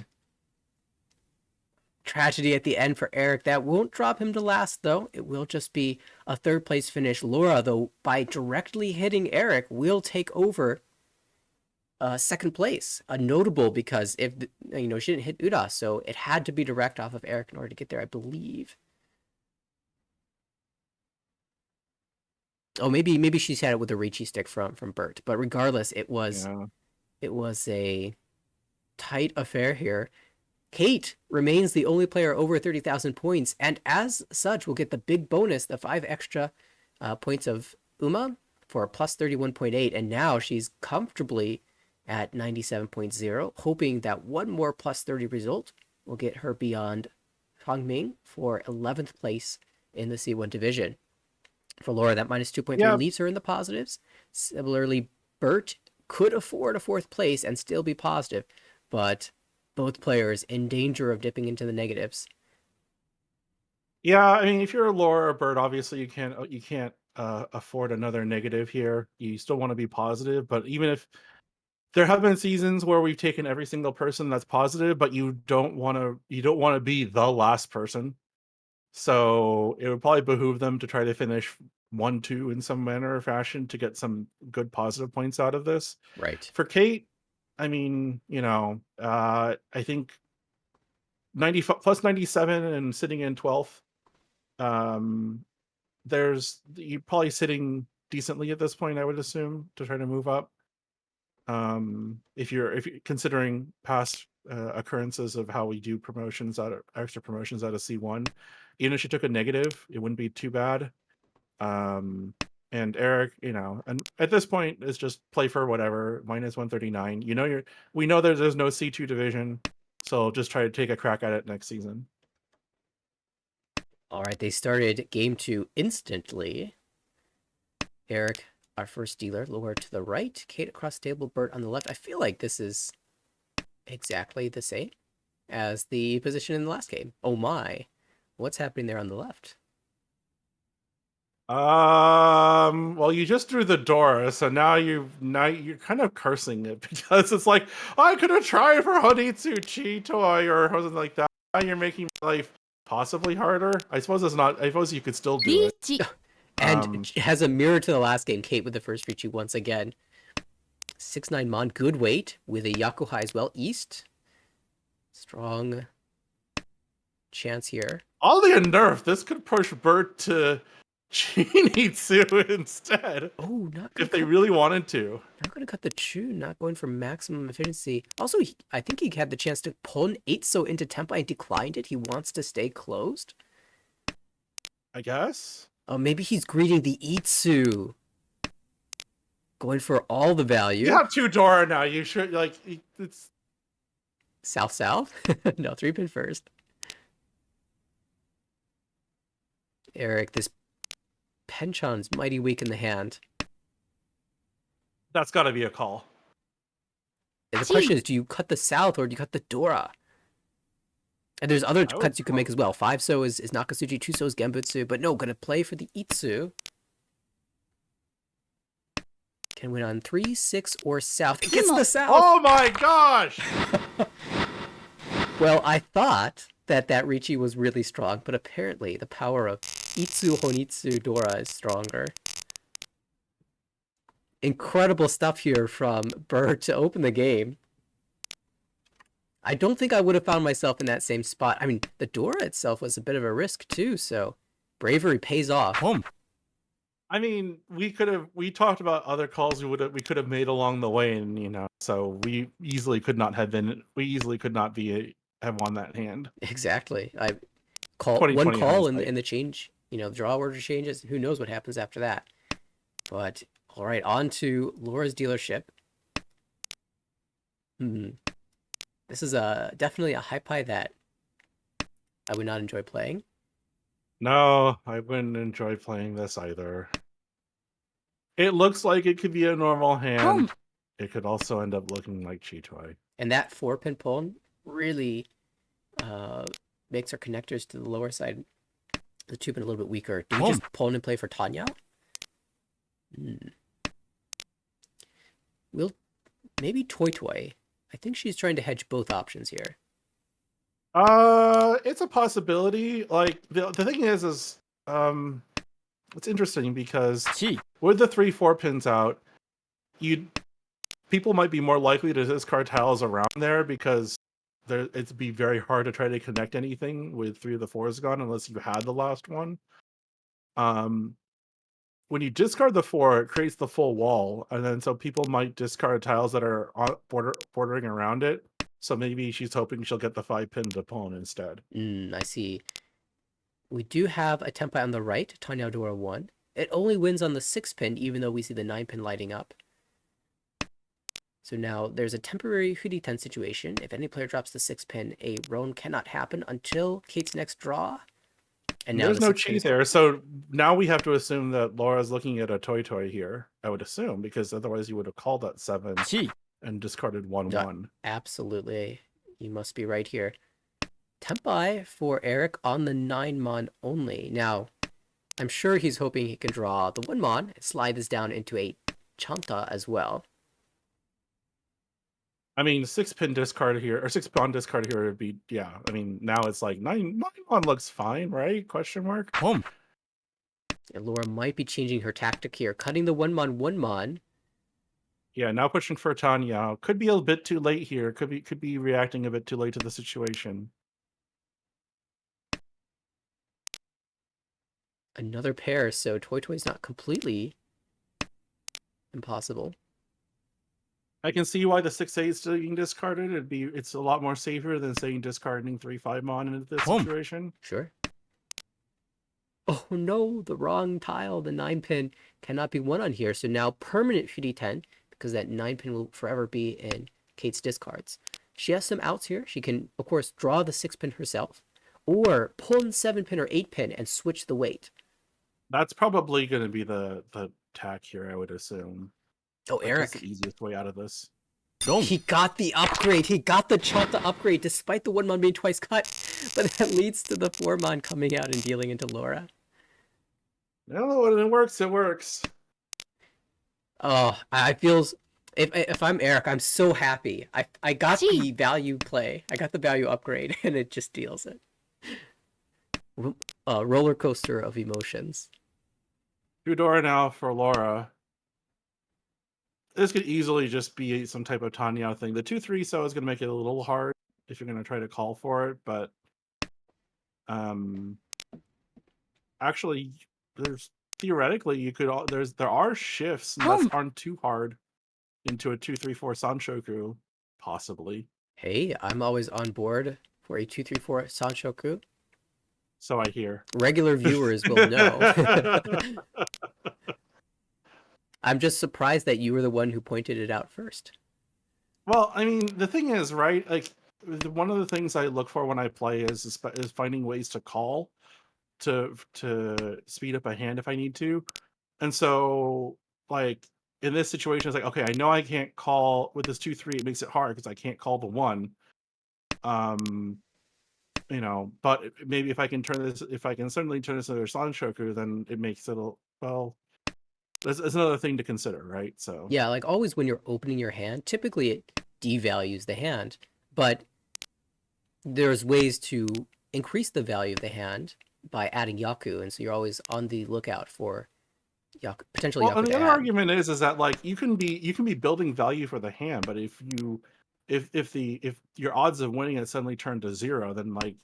Tragedy at the end for Eric. That won't drop him to last, though. It will just be a 3rd place finish. Laura, though, by directly hitting Eric, will take over 2nd place. A notable because if she didn't hit Uda, so it had to be direct off of Eric in order to get there, I believe. Oh, maybe she's had it with a Ricci stick from Bert, but regardless, it was a tight affair here. Kate remains the only player over 30,000 points, and as such will get the big bonus, the 5 extra points of Uma for a plus 31.8, and now she's comfortably at 97.0, hoping that one more plus 30 result will get her beyond Fangming for 11th place in the C1 division. For Laura, that minus 2.3 leaves her in the positives. Similarly, Bert could afford a 4th place and still be positive, but both players in danger of dipping into the negatives. Yeah, I mean, if you're a Laura or Bird, obviously you can't afford another negative here. You still want to be positive, but even if there have been seasons where we've taken every single person that's positive, but you don't want to be the last person. So it would probably behoove them to try to finish 1-2 in some manner or fashion to get some good positive points out of this. Right. For Kate, I mean, I think 90 plus 97 and sitting in 12th. You're probably sitting decently at this point, I would assume, to try to move up. If you're considering past occurrences of how we do extra promotions out of C1, even if she took a negative, it wouldn't be too bad. And Eric, and at this point it's just play for whatever, minus 139. We know there's no C2 division, so just try to take a crack at it next season. All right, they started game 2 instantly. Eric, our first dealer, Laura to the right, Kate across the table, Bert on the left. I feel like this is exactly the same as the position in the last game. Oh my, what's happening there on the left? Well, you just drew the door, so now you're kind of cursing it because it's like, I could have tried for Honitsu Chitoi or something like that. Now you're making my life possibly harder. I suppose it's not. I suppose you could still do it. And has a mirror to the last game. Kate with the first Richi once again. 6-9 Mon, good weight with a Yakuhai as well. East, strong chance here. Oddly enough, this could push Bert to Chinitsu instead. Oh, not if they really wanted to. Not going to cut the Chu, not going for maximum efficiency. Also, I think he had the chance to pull an 8-so into Tempo and declined it. He wants to stay closed. I guess. Oh, maybe he's greeting the Itsu. Going for all the value. You have 2 Dora now. You should, it's... South? No, 3-pin first. Eric, this Penchon's mighty weak in the hand. That's got to be a call. And the question is, do you cut the South or do you cut the Dora? And there's other cuts you can make as well. 5-so is Nakatsuchi, 2-so is Genbutsu, but no, gonna play for the Itsu. Can win on 3, 6, or South. It gets the South! Oh my gosh! Well, I thought that Richi was really strong, but apparently the power of Itsu Honitsu Dora is stronger. Incredible stuff here from Bird to open the game. I don't think I would have found myself in that same spot. I mean, the Dora itself was a bit of a risk too, so bravery pays off. I mean, we talked about other calls we could have made along the way, and so we easily could not have won that hand. Exactly. One call hindsight. and the change, the draw order changes. Who knows what happens after that? But all right, on to Laura's dealership. This is definitely a high pie that I would not enjoy playing. No, I wouldn't enjoy playing this either. It looks like it could be a normal hand. It could also end up looking like Chitoi. And that 4-pin pull really makes our connectors to the lower side, the 2-pin, a little bit weaker. Do we just pull in and play for Tanya? We'll maybe Toy. I think she's trying to hedge both options here. It's a possibility. Like the thing is it's interesting because with the 3-4 pins out, people might be more likely to discard tiles around there because it'd be very hard to try to connect anything with 3 of the 4s gone unless you had the last one. When you discard the 4, it creates the full wall, and then so people might discard tiles that are bordering around it. So maybe she's hoping she'll get the 5-pin to pawn instead. I see. We do have a tempai on the right, Tanya Dora 1. It only wins on the 6-pin, even though we see the 9-pin lighting up. So now there's a temporary Huri-ten situation. If any player drops the 6-pin, a roam cannot happen until Kate's next draw. And now There's the no 6-pin chi is there, so now we have to assume that Laura's looking at a toy here. I would assume, because otherwise you would have called that 7 Chi. and discarded 1/1. Absolutely. You must be right here. Tempai for Eric on the 9-mon only. Now, I'm sure he's hoping he can draw the 1-mon, slide this down into a Chanta as well. I mean, 6-pin discard here, or 6-pawn discard here would be, yeah. I mean, now it's like 9-mon looks fine, right? Question mark. Home. And Laura might be changing her tactic here, cutting the 1-mon. Yeah, now pushing for Tanya. Could be a bit too late here. Could be reacting a bit too late to the situation. Another pair, so Toy's not completely impossible. I can see why the 6-8 is still being discarded. It's a lot more safer than saying discarding 3-5-mon into this Boom. situation. Sure. Oh no, the wrong tile. The 9-pin cannot be won on here. So now permanent Huri-ten, because that 9-pin will forever be in Kate's discards. She has some outs here. She can, of course, draw the 6-pin herself, or pull in 7-pin or 8-pin and switch the weight. That's probably going to be the tack here, I would assume. Oh, Like, Eric. that's the easiest way out of this. Dong. He got the upgrade. He got the Chanta upgrade despite the 1-mon being twice cut. But that leads to the 4-mon coming out and dealing into Laura. No, when it works, it works. Oh, I feel... If I'm Eric, I'm so happy. I got the value play. I got the value upgrade, and it just deals it. Roller coaster of emotions. Eudora now for Laura. This could easily just be some type of Tanya thing. The 2-3 so is going to make it a little hard if you're going to try to call for it, but actually, there's theoretically there are shifts that aren't too hard into a 2-3-4 Sanshoku, possibly. Hey, I'm always on board for a 2-3-4 Sanshoku. So I hear. Regular viewers will know. I'm just surprised that you were the one who pointed it out first. Well, I mean, the thing is, right? Like, one of the things I look for when I play is finding ways to call to speed up a hand if I need to. And so, like, in this situation, it's like, okay, I know I can't call with this 2-3. It makes it hard because I can't call the 1. You know, but maybe if I can certainly turn this into a Sanshoku, then it makes it well. That's another thing to consider, right? So yeah, like always when you're opening your hand, typically it devalues the hand, but there's ways to increase the value of the hand by adding Yaku, and so you're always on the lookout for Yaku, potential Yaku. And to the other add. argument is that like you can be building value for the hand, but if your odds of winning it suddenly turn to 0, then like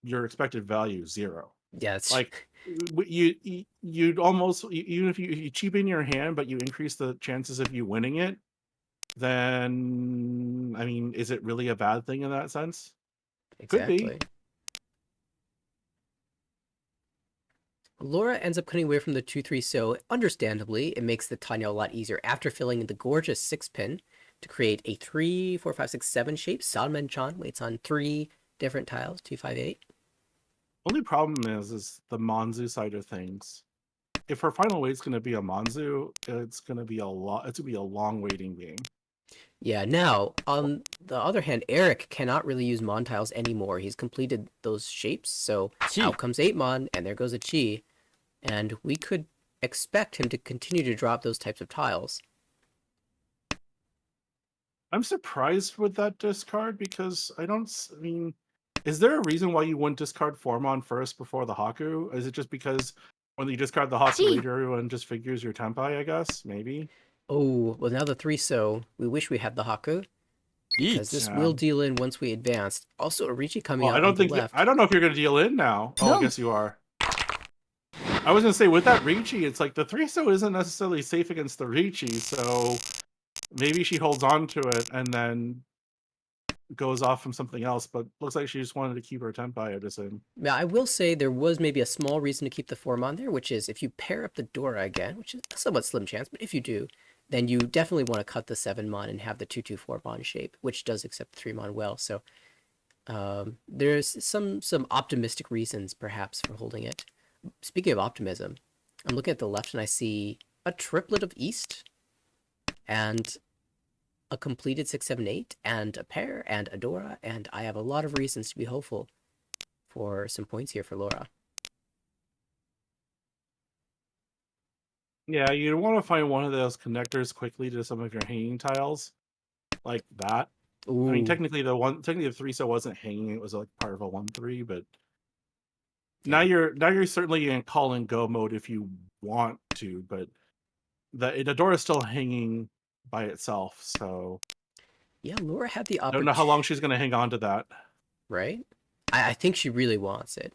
your expected value is 0. Yeah, it's Like you'd almost, even if you cheapen your hand but you increase the chances of you winning it, then I mean, is it really a bad thing in that sense? exactly. Could be. Laura ends up cutting away from the 2-3, so understandably it makes the Tanya a lot easier after filling in the gorgeous 6-pin to create a 3, 4, 5, 6, 7 shape. Salman-chan waits on 3 different tiles, 2, 5, 8. Only problem is the Monzu side of things. If her final weight's going to be a Monzu, it's going to be a long waiting game. Yeah, now, on the other hand, Eric cannot really use Mon tiles anymore. He's completed those shapes, so out comes 8-mon, and there goes a Chi. And we could expect him to continue to drop those types of tiles. I'm surprised with that discard because I mean, is there a reason why you wouldn't discard Formon first before the Haku? Is it just because when you discard the Haku later, everyone just figures your Tempai, I guess? Maybe? Oh, well now the 3, so we wish we had the Haku. Because this will deal in once we advance. Also, Arichi coming out on the left. I don't know if you're going to deal in now. Oh, I guess you are. I was going to say, with that Ricci, it's like the 3-so isn't necessarily safe against the Ricci, so maybe she holds on to it and then goes off from something else, but looks like she just wanted to keep her Tenpai, I'd assume. Now, I will say there was maybe a small reason to keep the Formon there, which is if you pair up the Dora again, which is a somewhat slim chance, but if you do, then you definitely want to cut the 7-mon and have the 2/2 Formon shape, which does accept the 3-mon well. So there's some optimistic reasons perhaps for holding it. Speaking of optimism, I'm looking at the left and I see a triplet of East and a completed 6, 7, 8 and a pair and a Dora, and I have a lot of reasons to be hopeful for some points here for Laura. Yeah, you want to find one of those connectors quickly to some of your hanging tiles, like that. Ooh. I mean, technically the 3-so wasn't hanging; it was like part of a 1-3. But now you're certainly in call and go mode if you want to. But the door is still hanging by itself, so Yeah, Laura had the I don't know how long she's going to hang on to that. right? I think she really wants it.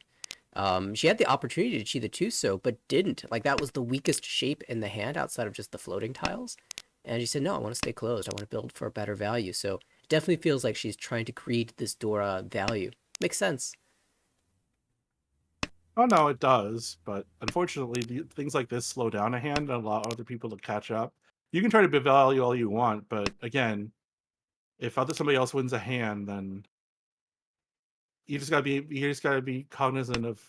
She had the opportunity to achieve the 2-so, but didn't. Like, that was the weakest shape in the hand outside of just the floating tiles. And she said, no, I want to stay closed. I want to build for a better value. So it definitely feels like she's trying to create this Dora value. Makes sense. Oh no, it does, but unfortunately, things like this slow down a hand and allow other people to catch up. You can try to bevalue all you want, but again, if somebody else wins a hand, then you just gotta be cognizant of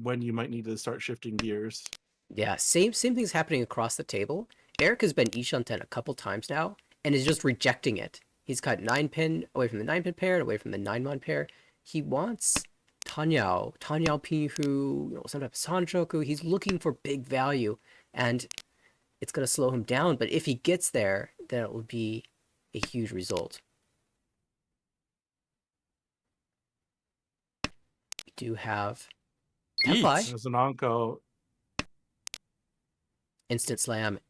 when you might need to start shifting gears. Yeah, same thing's happening across the table. Eric has been Ishanten a couple times now and is just rejecting it. He's cut 9-pin away from the 9-pin pair and away from the 9-mon pair. He wants Tanyao Pihu, sometimes Sanchoku. He's looking for big value, and it's going to slow him down. But if he gets there, then it will be a huge result. We do have Tenpai. There's an Anko. Instant slam.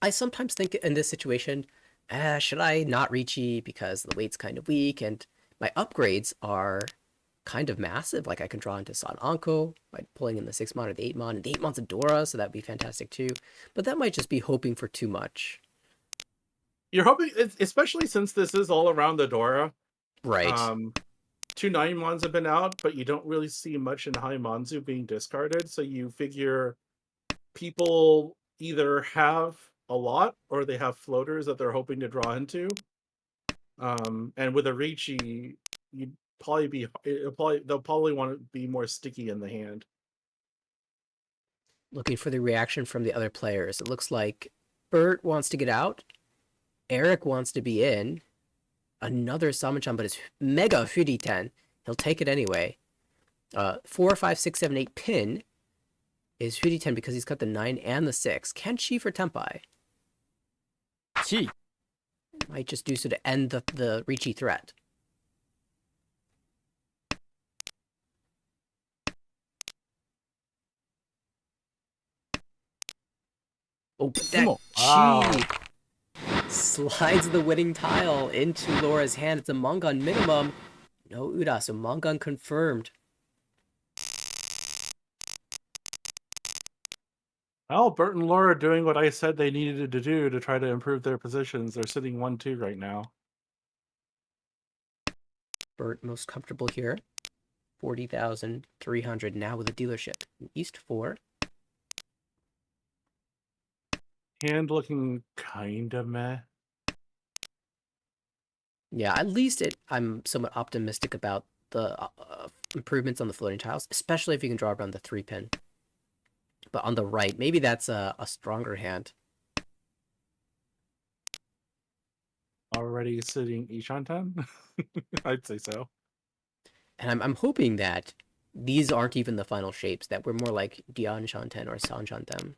I sometimes think in this situation, should I not Ricci because the weight's kind of weak and my upgrades are kind of massive. Like I can draw into San Anko by pulling in the 6-mon or the 8-mon, and the 8-mon's a Dora, so that'd be fantastic too. But that might just be hoping for too much. You're hoping, especially since this is all around the Dora. Right. 2 9-mons have been out, but you don't really see much in Haimanzu being discarded, so you figure people either have a lot or they have floaters that they're hoping to draw into. And with a Ricci, they'll probably want to be more sticky in the hand. Looking for the reaction from the other players. It looks like Bert wants to get out. Eric wants to be in. Another Samanchan, but it's mega Furiten. He'll take it anyway. 4, 5, 6, 7, 8 pin is Furiten because he's got the 9 and the 6. Can she for Tenpai? Chi. Might just do so to end the Ricci threat. Oh, but that Chi slides the winning tile into Laura's hand. It's a Mongun minimum. No Uda, so Mongun confirmed. Well, Bert and Laura are doing what I said they needed to do to try to improve their positions. They're sitting 1-2 right now. Bert most comfortable here. 40,300 now with a dealership. East 4. Hand looking kinda meh. Yeah, at least I'm somewhat optimistic about the improvements on the floating tiles, especially if you can draw around the 3-pin. But on the right, maybe that's a stronger hand. Already sitting Ishanten? I'd say so. And I'm hoping that these aren't even the final shapes, that we're more like Dian Shanten or San Shanten.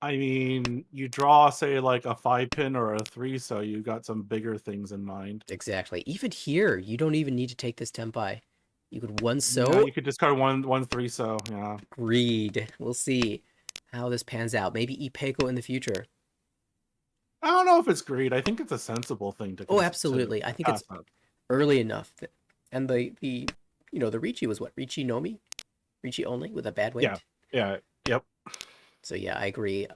I mean, you draw, say, like a 5-pin or a 3, so you got some bigger things in mind. Exactly. Even here, you don't even need to take this Tenpai. You could 1-so. Yeah, you could discard one 3-so, yeah. Agreed. We'll see how this pans out. Maybe Ipeko in the future. I don't know if it's greed. I think it's a sensible thing to Oh, absolutely. I think it's early enough. And the Ricci was what? Ricci Nomi? Ricci only with a bad weight? Yeah, yep. So yeah, I agree.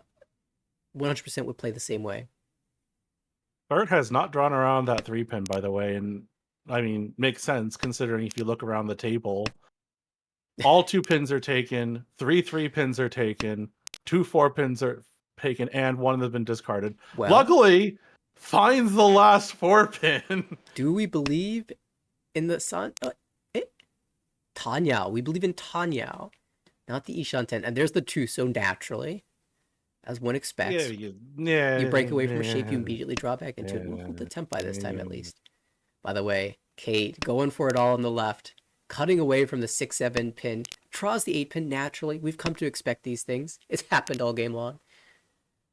100% would play the same way. Bert has not drawn around that 3-pin, by the way, and I mean, makes sense considering if you look around the table, all 2 pins are taken, 3 pins are taken, 2 4-pins are taken, and one has been discarded. Well, Luckily, finds the last 4-pin. do we believe in the sun? Tanyao. We believe in Tanyao, not the Ishanten. And there's the 2 so naturally, as one expects. You break away from a shape, you immediately draw back into it. We'll hold the temp by this time at least. By the way, Kate going for it all on the left, cutting away from the 6-7 pin, draws the 8 pin naturally. We've come to expect these things. It's happened all game long.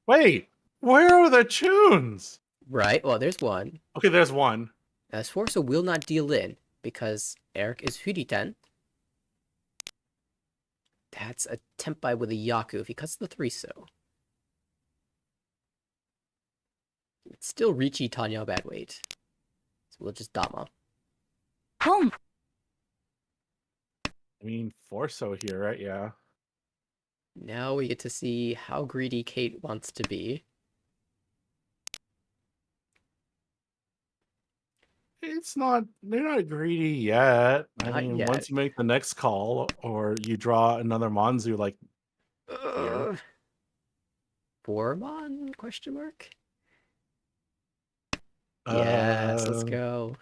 Wait, where are the tunes? Right? Well, there's one. Okay, there's one. As Forza will not deal in because Eric is Huriten. That's a tempai with a Yaku if he cuts the 3-so. It's still Ricci, Tanya, bad weight. So we'll just Dama. Home. I mean, 4-so here, right? Yeah. Now we get to see how greedy Kate wants to be. They're not greedy yet. I Not mean, yet. once you make the next call or you draw another Monzu like here. 4-mon? Question mark? Yes, let's go.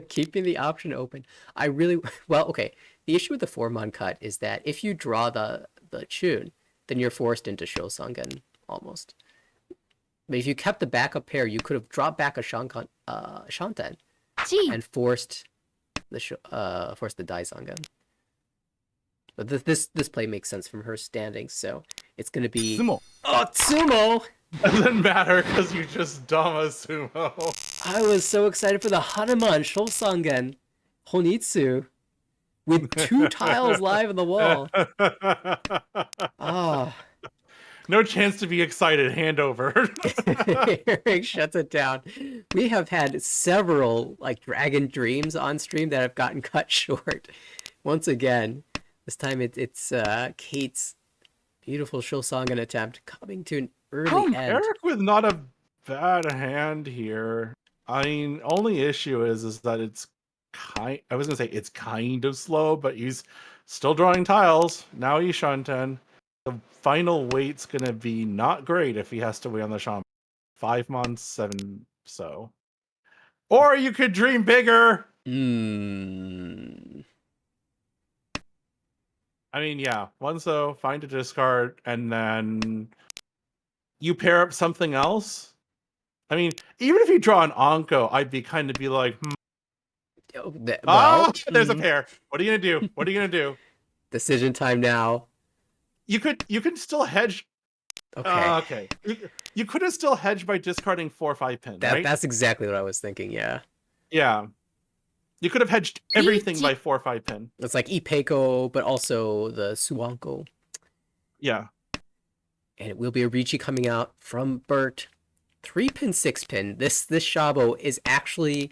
Keeping the option open. Okay. The issue with the 4-mon cut is that if you draw the tune, then you're forced into Shosangen almost. But if you kept the backup pair, you could have dropped back a Shanten and forced the Daizangen. But this play makes sense from her standing, so it's gonna be Sumo. Oh, Tsumo! Doesn't matter because you just Dama Sumo. I was so excited for the Hanuman Shosangen Honitsu with 2 tiles live on the wall. Ah. No chance to be excited. Hand over. Eric shuts it down. We have had several like Dragon Dreams on stream that have gotten cut short. Once again, this time it's Kate's beautiful Shosangen attempt coming to an early end. Eric with not a bad hand here. I mean, only issue is that I was gonna say it's kind of slow, but he's still drawing tiles. Now he's Shanten. The final weight's gonna be not great if he has to wait on the Shaman. 5 months, 7 so. Or you could dream bigger. I mean, yeah, 1-so, find a discard, and then you pair up something else. I mean, even if you draw an Anko, I'd be like, there's a pair. What are you gonna do? What are you gonna do? Decision time now. You can still hedge. Okay. Okay. You could have still hedged by discarding 4 or 5 pins, right? That's exactly what I was thinking, yeah. Yeah. You could have hedged everything by 4 or 5 pin. It's like Ipeko, but also the Suwanko. Yeah. And it will be a Ricci coming out from Bert. 3-pin, 6-pin. This Shabo is actually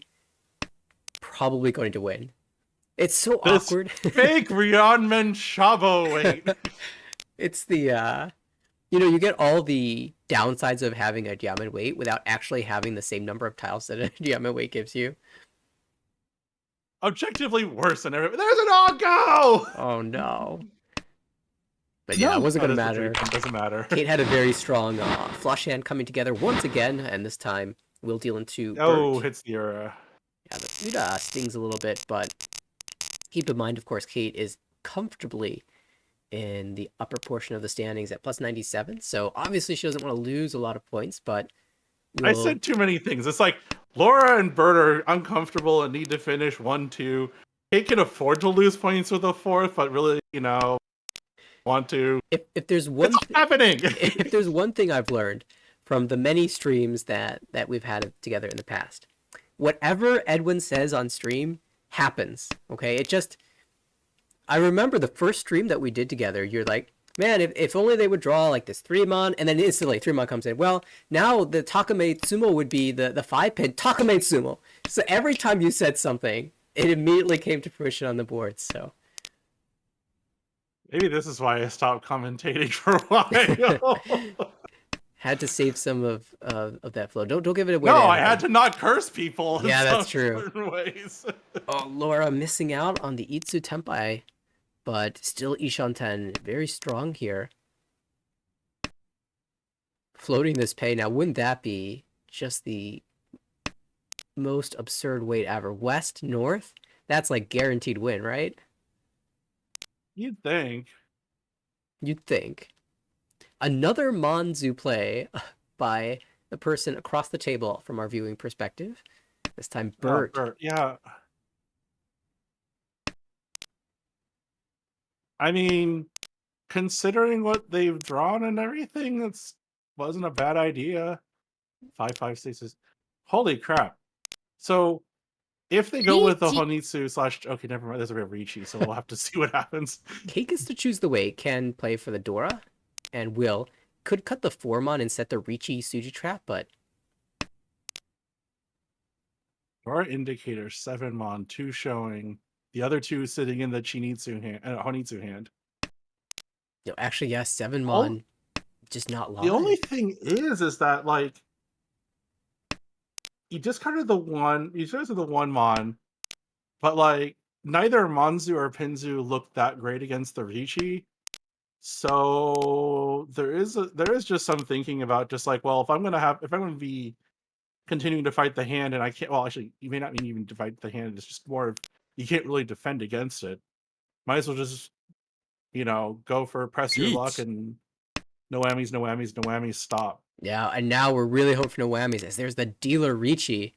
probably going to win. It's so awkward. Fake Rionmen Shabo, wait. It's the you get all the downsides of having a Diamond weight without actually having the same number of tiles that a Diamond weight gives you. Objectively worse than everything. There's an Anko! Oh no. But yeah, it wasn't going to matter. It doesn't matter. Kate had a very strong flush hand coming together once again, and this time we'll deal into Bert. Hits the Ura. Yeah, the Uda stings a little bit, but keep in mind, of course, Kate is comfortably in the upper portion of the standings at plus 97, so obviously she doesn't want to lose a lot of points, but I said too many things. It's like Laura and Bert are uncomfortable and need to finish 1-2. Kate can afford to lose points with a 4th, but really, want to. If there's one happening. If there's one thing I've learned from the many streams that we've had together in the past, whatever Edwin says on stream happens. Okay, I remember the first stream that we did together. You're like, man, if only they would draw like this 3-mon, and then instantly 3-mon comes in. Well, now the Takame Sumo would be the 5-pin Takame Sumo. So every time you said something, it immediately came to fruition on the board. So maybe this is why I stopped commentating for a while. Had to save some of that flow. Don't give it away No, to I had everyone. to not curse people in Yeah, some that's true. certain ways. Oh, Laura missing out on the Itsu Tenpai, but still Ishanten very strong here. Floating this pay now, wouldn't that be just the most absurd weight ever? West, north? That's like guaranteed win, right? You'd think. You'd think. Another Manzu play by the person across the table from our viewing perspective. This time, Oh, Bert. Bert, yeah. I mean, considering what they've drawn and everything, it's wasn't a bad idea. 5 5 6 is holy crap. So if they go with the Honitsu slash okay, never mind, there's a Riichi, so we'll have to see what happens. Cake is to choose the way. Can play for the Dora, and will. Could cut the Formon and set the Riichi Suji trap, but Dora indicator 7 mon, 2 showing, the other 2 sitting in the Chinitsu hand, Honitsu hand. you know, actually, yes, 7 All, Mon just not the only live. thing is that like you discarded the 1 mon, but like neither Manzu or Pinzu looked that great against the Riichi. So there is just some thinking about just like, well, if I'm gonna be continuing to fight the hand and I can't, well, actually you may not mean even to fight the hand, it's just more of you can't really defend against it. Might as well just, go for press your luck and no whammies, no whammies, no whammies, stop. Yeah, and now we're really hoping for no whammies as there's the dealer Riichi.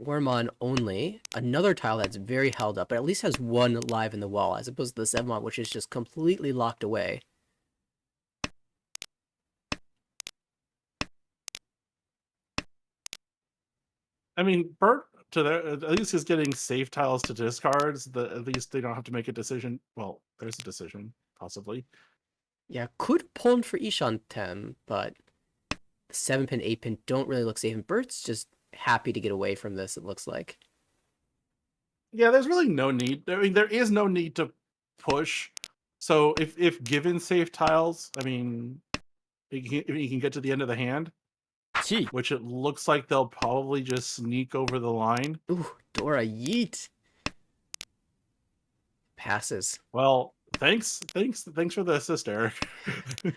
Formon only. Another tile that's very held up, but at least has one live in the wall, as opposed to the 7 Mon, which is just completely locked away. I mean, Bert at least is getting safe tiles to discards. At least they don't have to make a decision. Well, there's a decision, possibly. Yeah, could pull for Ishantem, but the 7-pin, 8-pin don't really look safe, and Bert's just happy to get away from this, it looks like. Yeah, there's really no need. I mean, there is no need to push. So if given safe tiles, I mean, if you can get to the end of the hand, which it looks like they'll probably just sneak over the line. Ooh, Dora yeet. Passes. Well, thanks for the assist, Eric. One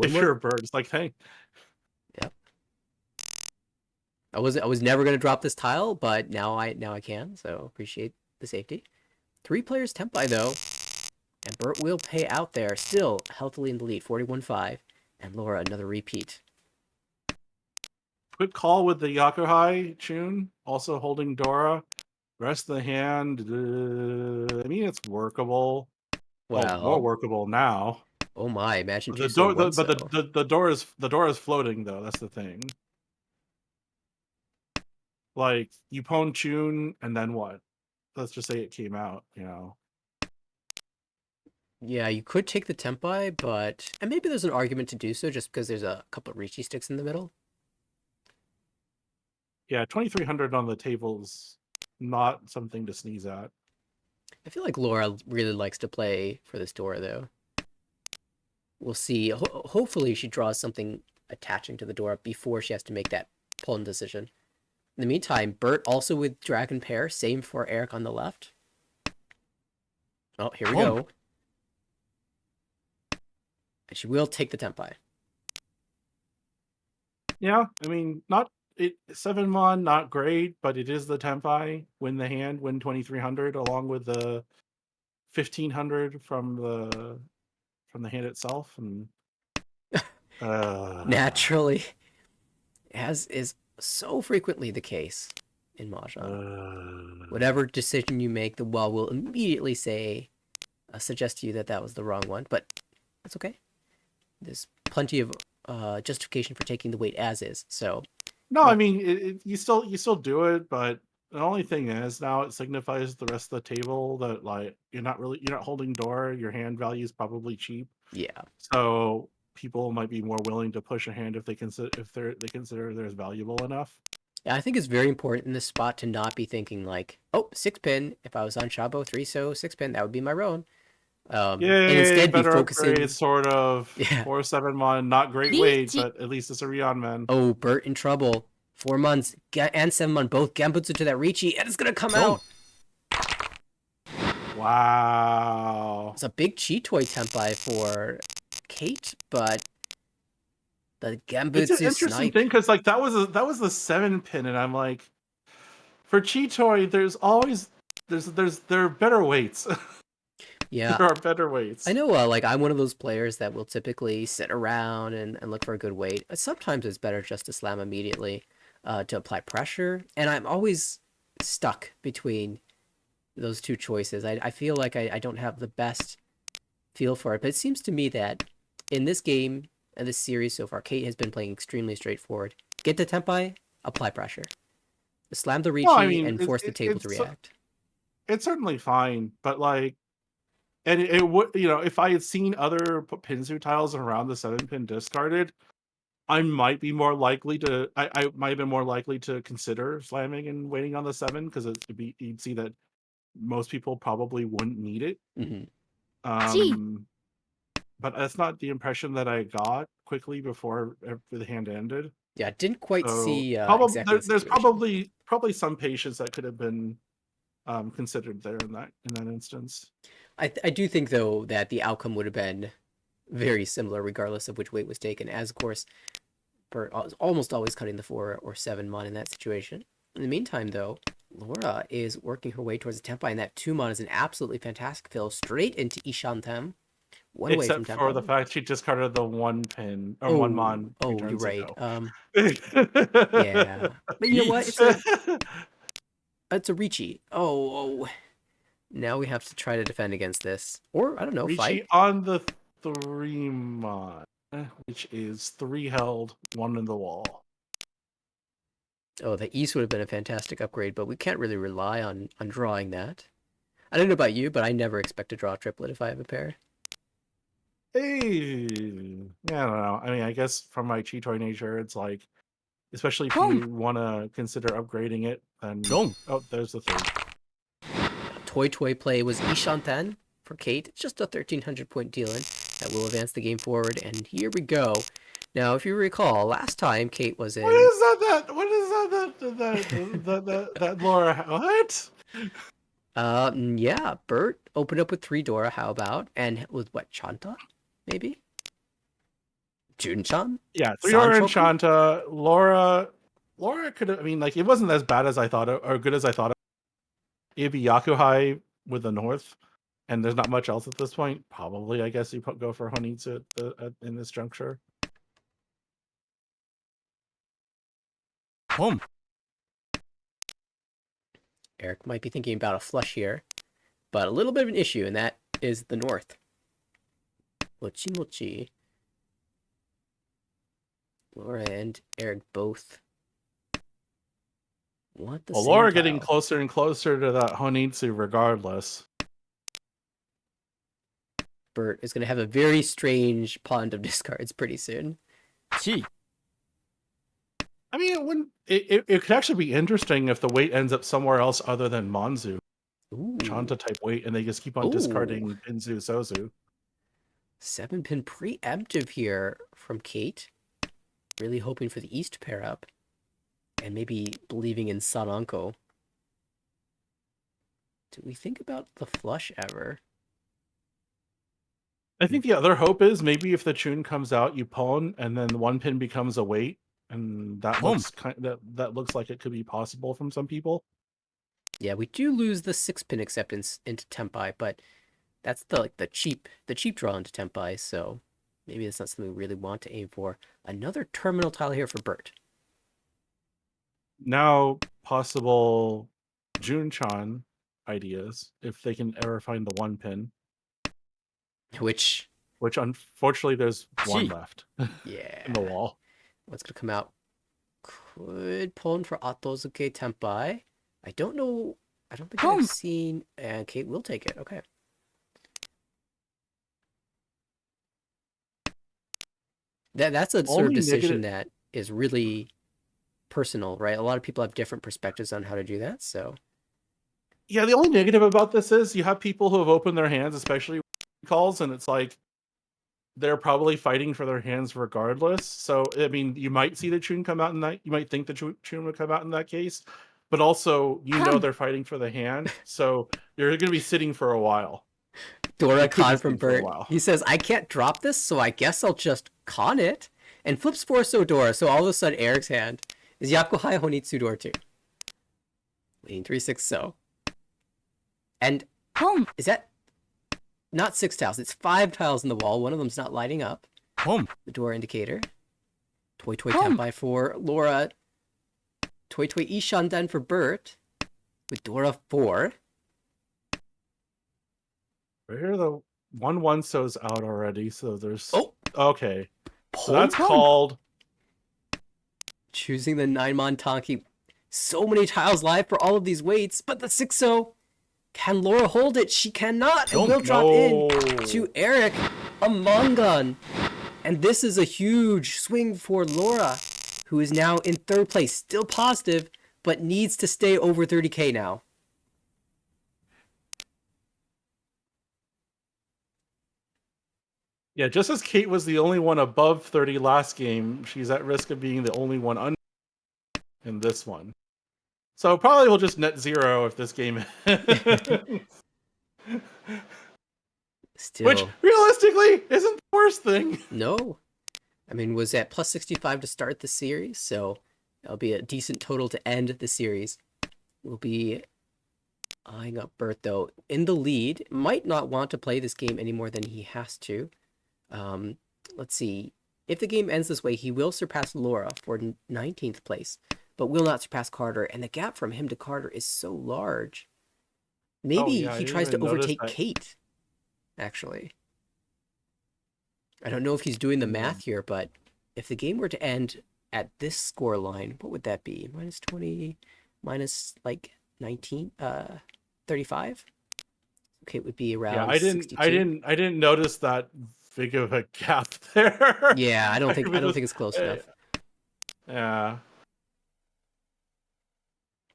If more. you're a bird, it's like, hey. Yep. I was never gonna drop this tile, but now I can, so appreciate the safety. 3 players Tempai though. And Bert will pay out there, still healthily in the lead, 41-5. And Laura, another repeat. Quick call with the Yakuhai Chun, also holding Dora. Rest of the hand, I mean, it's workable. Well, more workable now. Oh my, imagine But two so one but the door is floating though. That's the thing. Like you pwn Chun and then what? Let's just say it came out, Yeah, you could take the Tempai, but... And maybe there's an argument to do so just because there's a couple of Riichi sticks in the middle. Yeah, 2300 on the table's not something to sneeze at. I feel like Laura really likes to play for this Dora, though. We'll see. Hopefully she draws something attaching to the Dora before she has to make that pull decision. In the meantime, Bert also with Dragon Pair. Same for Eric on the left. Oh, here we go. And she will take the Tempai. Yeah, I mean, 7 mon, not great, but it is the Tempai. Win the hand, win 2300, along with the 1500 from the hand itself, and naturally, as is so frequently the case in Mahjong. Whatever decision you make, the wall will immediately suggest to you that was the wrong one, but that's okay. There's plenty of justification for taking the weight as is. So no, I mean, you still do it, but the only thing is now it signifies the rest of the table that like you're not holding door. Your hand value is probably cheap. Yeah. So people might be more willing to push a hand if they consider there's valuable enough. Yeah, I think it's very important in this spot to not be thinking like, oh, 6-pin. If I was on Shabo 3, so 6-pin, that would be my roan. And Yay, instead be better upgrade, focusing. sort of. Yeah. 4-7 mon, not great weight, Reach. but at least it's a Rion man. Oh, Bert in trouble. 4 months and 7 months both Genbutsu to that Riichi, and it's gonna come out. Wow. It's a big Chitoi Tenpai for Kate, but the It's an Genbutsu interesting snipe. thing because like that was the 7 pin, and I'm like, for Chitoi, there are better weights. Yeah. There are better weights. I know, like, I'm one of those players that will typically sit around and look for a good weight. Sometimes it's better just to slam immediately to apply pressure, and I'm always stuck between those two choices. I feel like I don't have the best feel for it, but it seems to me that in this game and this series so far, Kate has been playing extremely straightforward. Get the Tenpai, apply pressure. Slam the Well, I Riichi, mean, and force the table to react. it's certainly fine, but like, and it would, if I had seen other Pinzu tiles around the 7 pin discarded, I might be more likely to. I might have been more likely to consider slamming and waiting on the 7 because you'd see that most people probably wouldn't need it. Mm-hmm. But that's not the impression that I got quickly before the hand ended. Yeah, didn't quite So see probably exactly the there's situation. probably some patience that could have been considered there in that instance. I do think though that the outcome would have been very similar regardless of which weight was taken, as of course Bert is almost always cutting the 4 or 7 mon in that situation. In the meantime though, Laura is working her way towards the Tenpai, and that 2 mon is an absolutely fantastic fill straight into Ishantem, one away from Except for the Tenpai. fact she discarded the 1 pin or 1 mon 3 You're turns right. ago. Yeah, but you know what? It's a Riichi. Now we have to try to defend against this, or I don't know, Ricci fight. on the 3 mon, which is 3 held, 1 in the wall. Oh, the East would have been a fantastic upgrade, but we can't really rely on drawing that. I don't know about you, but I never expect to draw a triplet if I have a pair. Hey, I don't know. I mean, I guess from my Chitoi nature, it's like, especially if you want to consider upgrading it, then oh, there's the 3. Toy play was Ishanten for Kate. It's just a 1,300 point dealing that will advance the game forward, and here we go. Now, if you recall, last time Kate was in. What is that? What is that Laura? What? Yeah, Bert opened up with 3 Dora. How about, and with what, Chanta, maybe? Junchan? Yeah, 3 Dora and Sanchoku? Chanta. Laura could have. I mean, like, it wasn't as bad as I thought, or good as I thought. It'd be Yakuhai with the North, and there's not much else at this point. Probably, I guess you go for Honitsu in this juncture. Eric might be thinking about a flush here, but a little bit of an issue, and that is the North. Mochi Mochi. Laura and Eric both want the same Laura tile. getting closer and closer to that Honitsu regardless. Bert is going to have a very strange pond of discards pretty soon. I mean, it wouldn't. It could actually be interesting if the weight ends up somewhere else other than Monzu, Ooh. Chanta type weight, and they just keep on discarding Pinzu Sozu. 7 pin preemptive here from Kate. Really hoping for the East to pair up. And maybe believing in Sananko. Do we think about the flush ever? I think the other hope is maybe if the Chun comes out, you pawn, and then 1 pin becomes a weight, and that looks that looks like it could be possible from some people. Yeah, we do lose the 6 pin acceptance into Tenpai, but that's the cheap draw into Tenpai, so maybe that's not something we really want to aim for. Another terminal tile here for Bert. Now, possible Junchan ideas, if they can ever find the 1 pin. Which Unfortunately there's 1 left yeah, in the wall. What's going to come out? Could pawn for Atozuke Tenpai. I don't know. I don't think I've seen. And Kate will take it. Okay. That's a sort of decision that is really personal, right? A lot of people have different perspectives on how to do that. So yeah, the only negative about this is you have people who have opened their hands, especially calls, and it's like they're probably fighting for their hands regardless. So I mean, you might see the Chun come out in that. You might think the Chun would come out in that case, but also they're fighting for the hand, so you're going to be sitting for a while. Dora You could be con from sitting for a Bert. while. He says, I can't drop this, so I guess I'll just con it. And flips for so Dora, so all of a sudden Eric's hand is Yakuhai Honitsu Dora 2. Lean 3-6 so. And Home. is that not 6 tiles? It's 5 tiles in the wall. One of them's not lighting up. Home. The Dora indicator. Toy Toy Tenpai for Laura. Toy Toy Ishandan for Bert. With Dora 4. Right here, the 1-1 so's out already, so there's... Oh! Okay. So Home? that's called... Choosing the 9-mon Tonki. So many tiles live for all of these weights, but the 6-0. Can Laura hold it? She cannot. And will drop in to Eric. A Mongun. And this is a huge swing for Laura, who is now in 3rd place. Still positive, but needs to stay over 30k now. Yeah, just as Kate was the only one above 30 last game, she's at risk of being the only one under in this one. So probably we'll just net 0 if this game Still. Which, realistically, isn't the worst thing. No. I mean, was at plus 65 to start the series, so that'll be a decent total to end the series. We'll be eyeing up Bert, though, in the lead. Might not want to play this game any more than he has to. Let's see. If the game ends this way, he will surpass Laura for 19th place, but will not surpass Carter, and the gap from him to Carter is so large. Maybe he tries to overtake Kate, actually. I don't know if he's doing the math here, but if the game were to end at this score line, what would that be? Minus 20, minus like 19, 35? Okay, it would be around 62. I didn't notice that big of a gap there. Yeah, I don't think it's close enough. Yeah.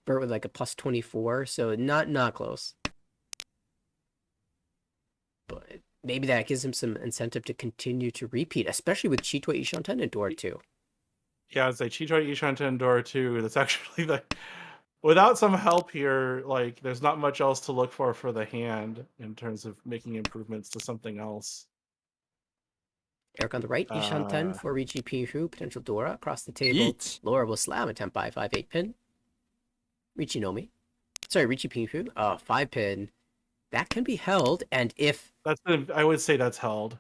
Bert with like a plus 24, so not close. But maybe that gives him some incentive to continue to repeat, especially with Chitwa Ishanten and Dora 2. Yeah, I'd say Chitwa Ishanten and Dora 2. That's actually the... Without some help here, like, there's not much else to look for the hand in terms of making improvements to something else. Eric on the right, Ishanten for Richi Pinshu, potential Dora across the table. Laura will slam a 10-5, 5-8 pin. Richi Pinshu, 5 pin. That can be held, and if... I would say that's held.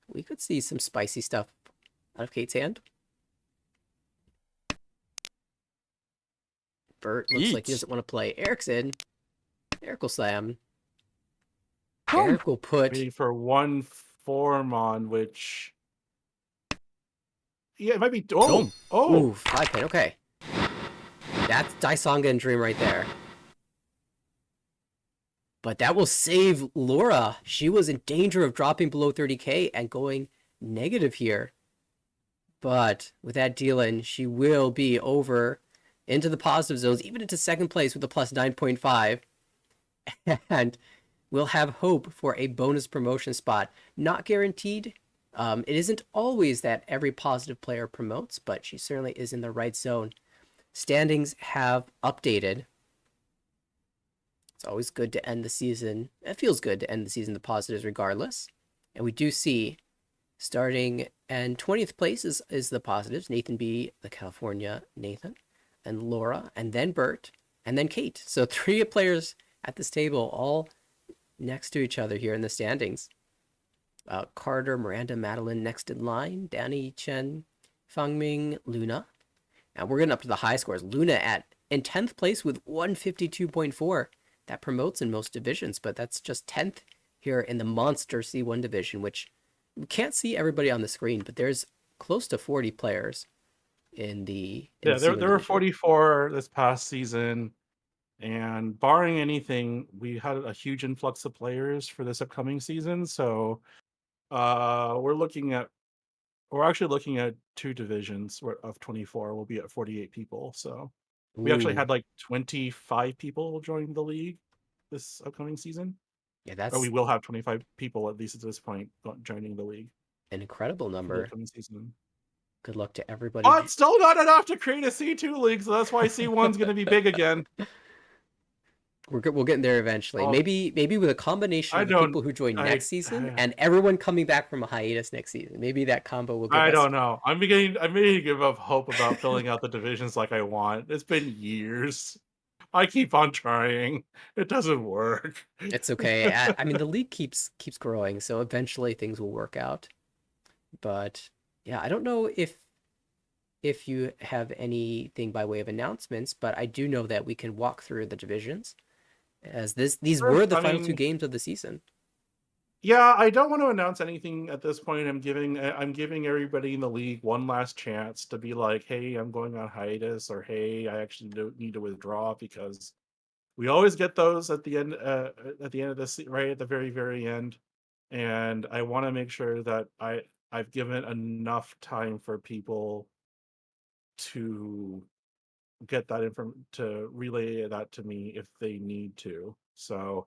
We could see some spicy stuff out of Kate's hand. Bert looks like he doesn't want to play. Eric's in. Eric will slam. Eric will put... Waiting for one form on, which... Yeah, it might be... Oh! Ooh, 5 pin, okay. That's Daisanga and Dream right there. But that will save Laura. She was in danger of dropping below 30k and going negative here. But with that deal in, she will be over into the positive zones, even into 2nd place with a plus 9.5. And we'll have hope for a bonus promotion spot. Not guaranteed. It isn't always that every positive player promotes, but she certainly is in the right zone. Standings have updated. It's always good to end the season. It feels good to end the season the positives regardless. And we do see, starting in 20th place is the positives. Nathan B, the California Nathan, and Laura, and then Bert, and then Kate. So 3 players at this table, all next to each other here in the standings. Carter, Miranda, Madeline next in line. Danny, Chen, Fangming, Luna. And we're getting up to the high scores. Luna in 10th place with 152.4. That promotes in most divisions, but that's just 10th here in the Monster C1 division, which we can't see everybody on the screen, but there's close to 40 players in the there were 44 this past season, and barring anything, we had a huge influx of players for this upcoming season. So we're actually looking at 2 divisions of 24. We'll be at 48 people. So we actually had like 25 people join the league this upcoming season. Yeah, Or we that's will have 25 people at least at this point joining the league an incredible for the number. coming season. Good luck to everybody. But still not enough to create a C2 league, so that's why C1's going to be big again. We'll get there eventually. Maybe with a combination I of the don't. people who join next season I and everyone coming back from a hiatus next season. Maybe that combo will give I us. don't know. I'm beginning to give up hope about filling out the divisions like I want. It's been years. I keep on trying. It doesn't work. It's okay. I mean, the league keeps growing, so eventually things will work out. But yeah, I don't know if you have anything by way of announcements, but I do know that we can walk through the divisions as these were the I final two mean, games of the season. yeah, I don't want to announce anything at this point. I'm giving everybody in the league one last chance to be like, "Hey, I'm going on hiatus," or "Hey, I actually need to withdraw," because we always get those at the end of this, right at the very end. And I want to make sure that I've given enough time for people to get that to relay that to me if they need to. So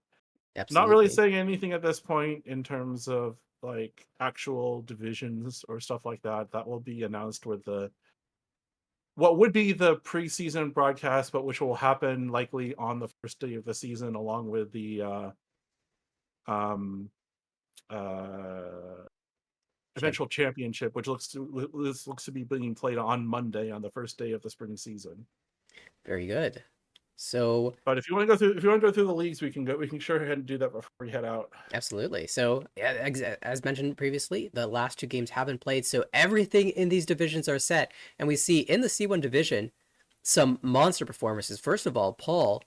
not really Absolutely. saying anything at this point in terms of like actual divisions or stuff like that. That will be announced with the what would be the preseason broadcast, but which will happen likely on the first day of the season, along with the um uh Champ. eventual championship, which looks to be being played on Monday on the first day of the spring season. Very good. So But if you want to go through the leagues, we can sure ahead and do that before we head out. absolutely. So, yeah, as mentioned previously, the last two games have been played, so everything in these divisions are set. And we see in the C1 division some monster performances. First of all, Paul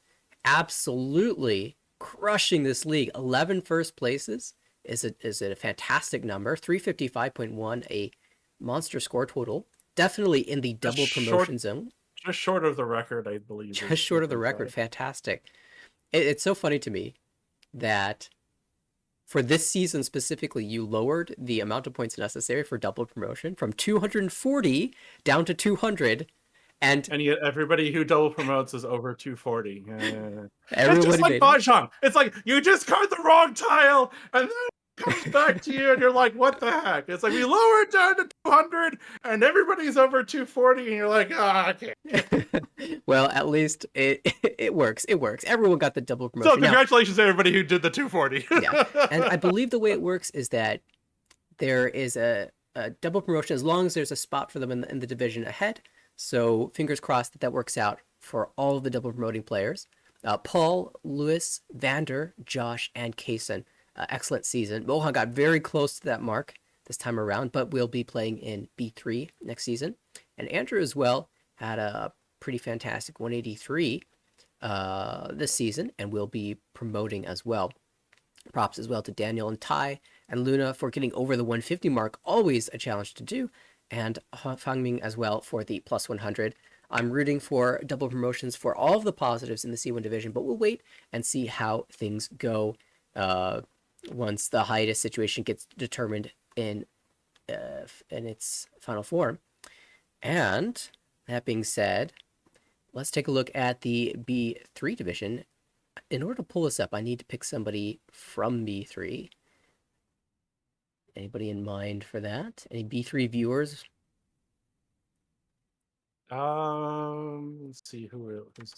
absolutely crushing this league. 11 first places is a fantastic number. 355.1, a monster score total. Definitely in the Just double promotion zone. just short of the record, I believe. Just short of the record. Fantastic. It's so funny to me that for this season specifically, you lowered the amount of points necessary for double promotion from 240 down to 200. And yet everybody who double promotes is over 240. It's just everybody like made it. Mahjong. It's like you just card the wrong tile, and then it comes back to you, and you're like, "What the heck?" It's like we lower it down to 200, and everybody's over 240, and you're like, "Ah, okay." Well, at least it works. It works. Everyone got the double So promotion. Now, congratulations to everybody who did the 240. yeah, and I believe the way it works is that there is a double promotion as long as there's a spot for them in the division ahead. So fingers crossed that that works out for all of the double promoting players. Paul, Lewis, Vander, Josh, and Kaysen. Excellent season. Mohan got very close to that mark this time around, but will be playing in B3 next season. And Andrew as well had a pretty fantastic 183 this season and will be promoting as well. Props as well to Daniel and Ty and Luna for getting over the 150 mark, always a challenge to do, and Fangming as well for the plus 100. I'm rooting for double promotions for all of the positives in the C1 division, but we'll wait and see how things go once the hiatus situation gets determined in its final form. And that being said, let's take a look at the B3 division. In order to pull this up, I need to pick somebody from B3. Anybody in mind for that? Any B3 viewers? Let's see who's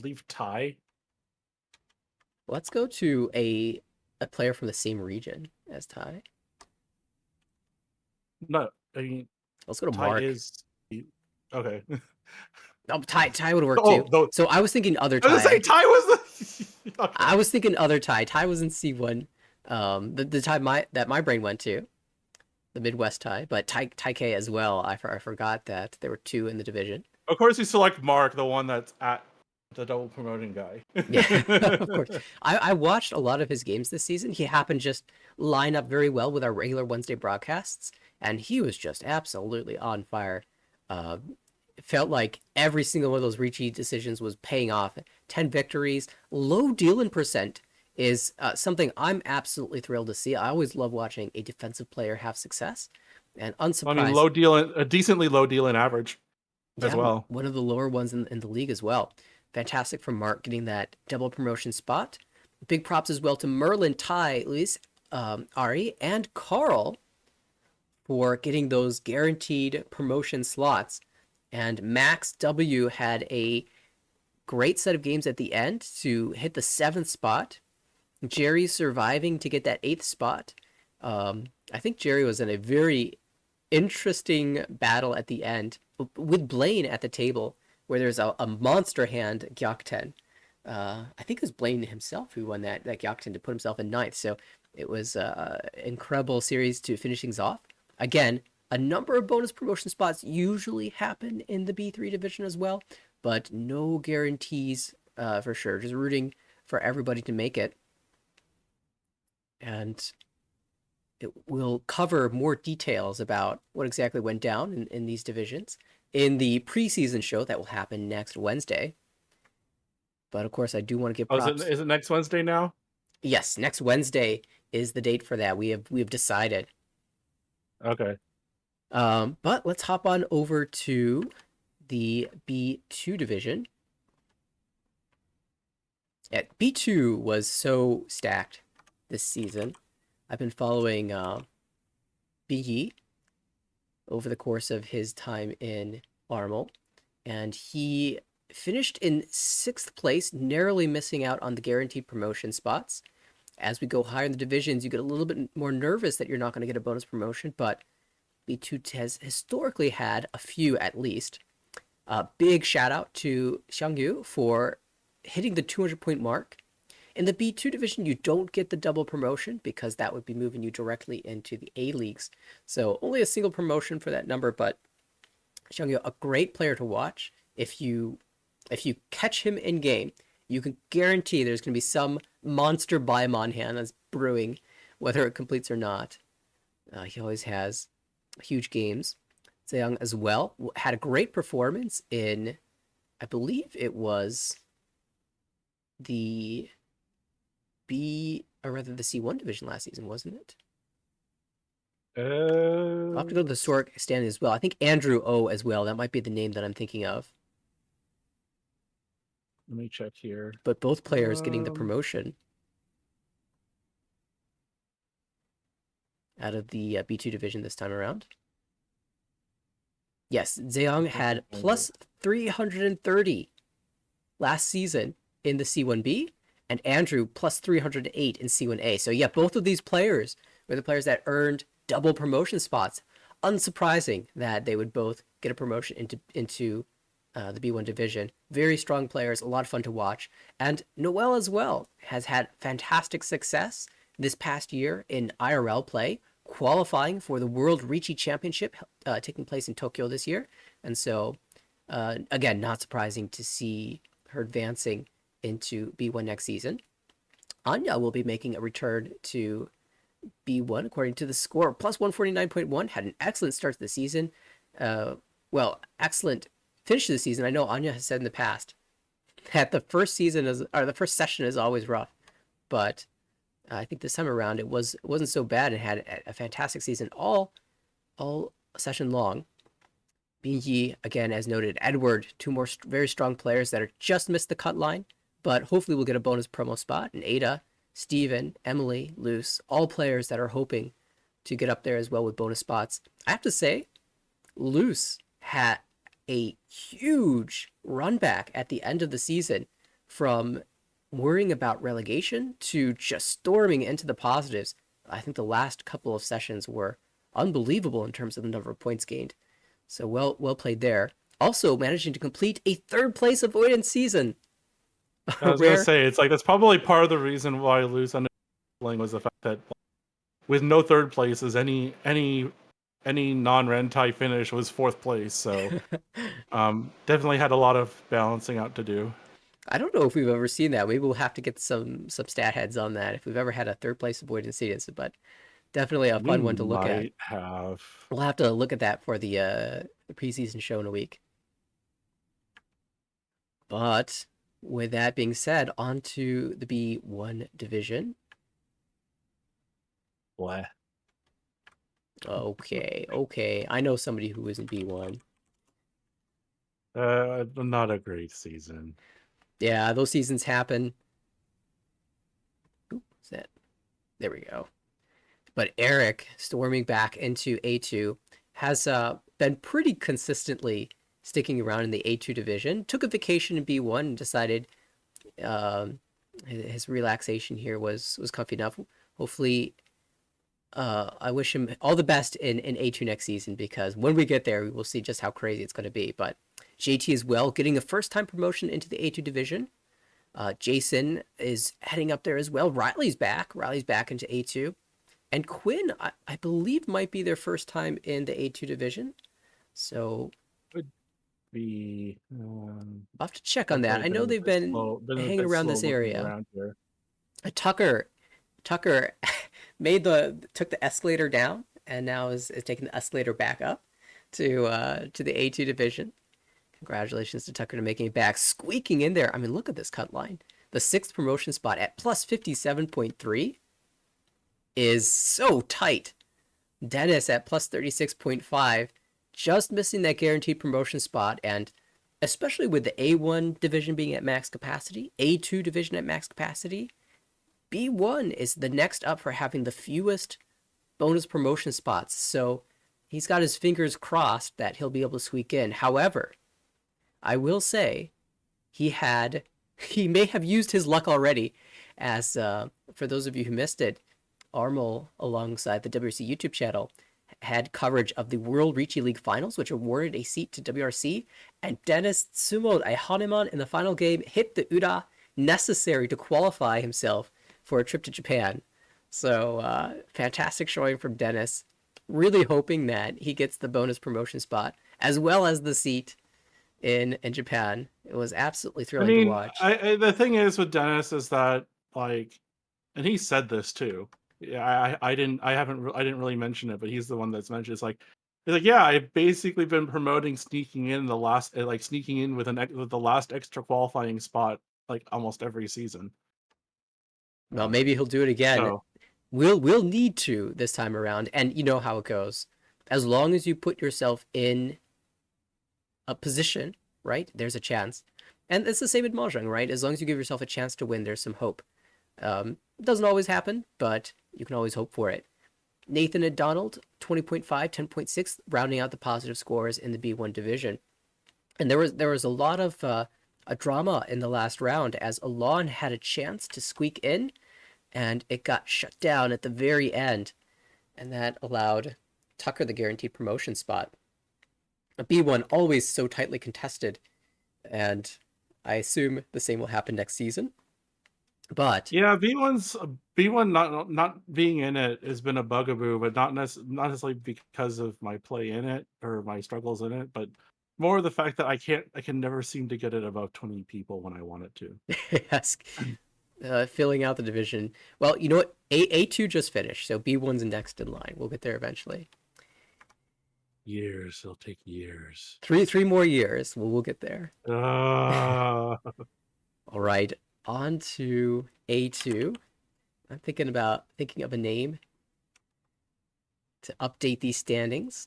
leave Ty. Let's go to a player from the same region as Ty. No, I mean Let's go to Ty Mark. is okay. Oh, Ty would work Oh, too. no. So I was thinking other I was Ty. gonna say Ty was the. Okay. I was thinking other Ty. Ty was in C1. The Ty that my brain went to, the Midwest Ty, but Ty K as well. I forgot that there were two in the division. Of course, you select Mark, the one that's at the double promoting guy. Yeah, of course. I watched a lot of his games this season. He happened to just line up very well with our regular Wednesday broadcasts, and he was just absolutely on fire. It felt like every single one of those Ricci decisions was paying off. 10 victories, low deal-in percent is something I'm absolutely thrilled to see. I always love watching a defensive player have success, and unsurprised. I mean, a decently low deal in average as well. One of the lower ones in the league as well. Fantastic from Mark getting that double promotion spot. Big props as well to Merlin, Ty, Luis, Ari, and Carl for getting those guaranteed promotion slots. And Max W had a great set of games at the end to hit the 7th spot. Jerry surviving to get that 8th spot. I think Jerry was in a very interesting battle at the end with Blaine at the table, where there's a monster hand Gyakten. I think it was Blaine himself who won that Gyakten to put himself in 9th. So it was an incredible series to finish things off. Again, a number of bonus promotion spots usually happen in the B3 division as well, but no guarantees for sure. Just rooting for everybody to make it. And it will cover more details about what exactly went down in these divisions in the preseason show that will happen next Wednesday. But of course, I do want to give props. Is it next Wednesday now? Yes, next Wednesday is the date for that. We have decided. Okay. But let's hop on over to the B2 division. Yeah, B2 was so stacked this season. I've been following Biggie over the course of his time in Armel, and he finished in 6th place, narrowly missing out on the guaranteed promotion spots. As we go higher in the divisions, you get a little bit more nervous that you're not going to get a bonus promotion, but B2 has historically had a few at least. Big shout out to Xiangyu for hitting the 200-point mark. In the B2 division, you don't get the double promotion because that would be moving you directly into the A leagues. So only a single promotion for that number, but Xiangyu, a great player to watch. If you catch him in game, you can guarantee there's going to be some monster Baimon hand that's brewing, whether it completes or not. He always has huge games. Zhang as well had a great performance in, I believe it was the the C1 division last season, wasn't it? I'll have to go to the Sork stand as well. I think Andrew O as well. That might be the name that I'm thinking of. Let me check here. But both players getting the promotion out of the B2 division this time around. Yes, Zheong had plus 330 last season in the C1B, and Andrew plus 308 in C1A. So yeah, both of these players were the players that earned double promotion spots. Unsurprising that they would both get a promotion into the B1 division. Very strong players, a lot of fun to watch. And Noel as well has had fantastic success this past year in IRL play, qualifying for the World Ricci Championship taking place in Tokyo this year. And so, again, not surprising to see her advancing into B1 next season. Anya will be making a return to B1 according to the score. Plus 149.1, had an excellent start to the season. Excellent finish to the season. I know Anya has said in the past that the first session is always rough, but I think this time around it wasn't so bad and had a fantastic season all session long. Bingi, again, as noted, Edward, two more very strong players that are just missed the cut line, but hopefully we'll get a bonus promo spot. And Ada, Steven, Emily, Luce, all players that are hoping to get up there as well with bonus spots. I have to say, Luce had a huge run back at the end of the season from worrying about relegation to just storming into the positives. I think the last couple of sessions were unbelievable in terms of the number of points gained. So well played there. Also managing to complete a 3rd place avoidance season. I was gonna say, it's like that's probably part of the reason why Luce ended up playing was the fact that with no 3rd places, any non-Rentai finish was 4th place. So definitely had a lot of balancing out to do. I don't know if we've ever seen that. Maybe we'll have to get some stat heads on that if we've ever had a 3rd place avoidance season. But definitely a fun one to look at. We'll have to look at that for the preseason show in a week. But with that being said, on to the B1 division. Blah. Okay. I know somebody who is in B1. Not a great season. Yeah, those seasons happen. Is that there we go. But Eric storming back into A2 has been pretty consistently sticking around in the A2 division. Took a vacation in B1 and decided his relaxation here was comfy enough. Hopefully, I wish him all the best in A2 next season, because when we get there, we will see just how crazy it's going to be. But JT as well, getting a first-time promotion into the A2 division. Jason is heading up there as well. Riley's back. Riley's back into A2. And Quinn, I believe, might be their first time in the A2 division. So Could be. I'll have to check on that. I know they've been hanging around this area. Around here. Tucker took the escalator down and now is taking the escalator back up to the A2 division. Congratulations to Tucker to making it back, squeaking in there. I mean, look at this cut line. The 6th promotion spot at plus 57.3 is so tight. Dennis at plus 36.5, just missing that guaranteed promotion spot, and especially with the A1 division being at max capacity, A2 division at max capacity, B1 is the next up for having the fewest bonus promotion spots. So he's got his fingers crossed that he'll be able to squeak in. However, I will say he may have used his luck already, as for those of you who missed it, Armel, alongside the WRC YouTube channel, had coverage of the World Ricci League Finals, which awarded a seat to WRC, and Dennis sumoed a Hanuman in the final game, hit the Ura necessary to qualify himself for a trip to Japan. So fantastic showing from Dennis. Really hoping that he gets the bonus promotion spot as well as the seat in Japan. It was absolutely thrilling to watch. The thing is with Dennis is that, like, and he said this too. Yeah, I didn't really mention it, but he's the one that's mentioned. It's like, yeah, I've basically been promoting sneaking in the last, like sneaking in with the last extra qualifying spot, like almost every season. Well, maybe he'll do it again. So, We'll need to this time around, and you know how it goes. As long as you put yourself in a position, right, there's a chance. And it's the same in Mahjong, right? As long as you give yourself a chance to win, there's some hope. It doesn't always happen, but you can always hope for it. Nathan and Donald, 20.5, 10.6, rounding out the positive scores in the B1 division. And there was a lot of a drama in the last round, as Alon had a chance to squeak in, and it got shut down at the very end, and that allowed Tucker the guaranteed promotion spot. B1 always so tightly contested, and I assume the same will happen next season. But yeah, B1 not being in it has been a bugaboo, but not necessarily because of my play in it or my struggles in it, but more the fact that I can never seem to get it above 20 people when I want it to. yes, filling out the division. Well, you know what? A2 just finished, so B1's next in line. We'll get there eventually. Years, it'll take years. Three more years. We'll get there. Uh... All right, on to A2. I'm thinking of a name to update these standings.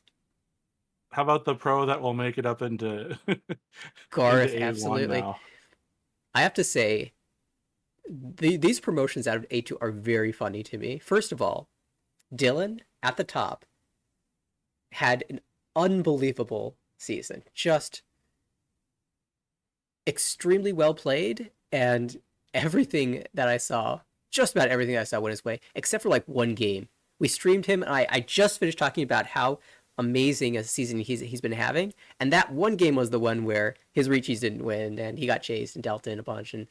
How about the pro that will make it up into Garth? into Absolutely. now? I have to say, these promotions out of A2 are very funny to me. First of all, Dylan at the top had an unbelievable season. Just extremely well played, and everything that I saw, just about everything I saw went his way, except for like one game. We streamed him, and I just finished talking about how amazing a season he's been having, and that one game was the one where his Ricci's didn't win, and he got chased and dealt in a bunch, and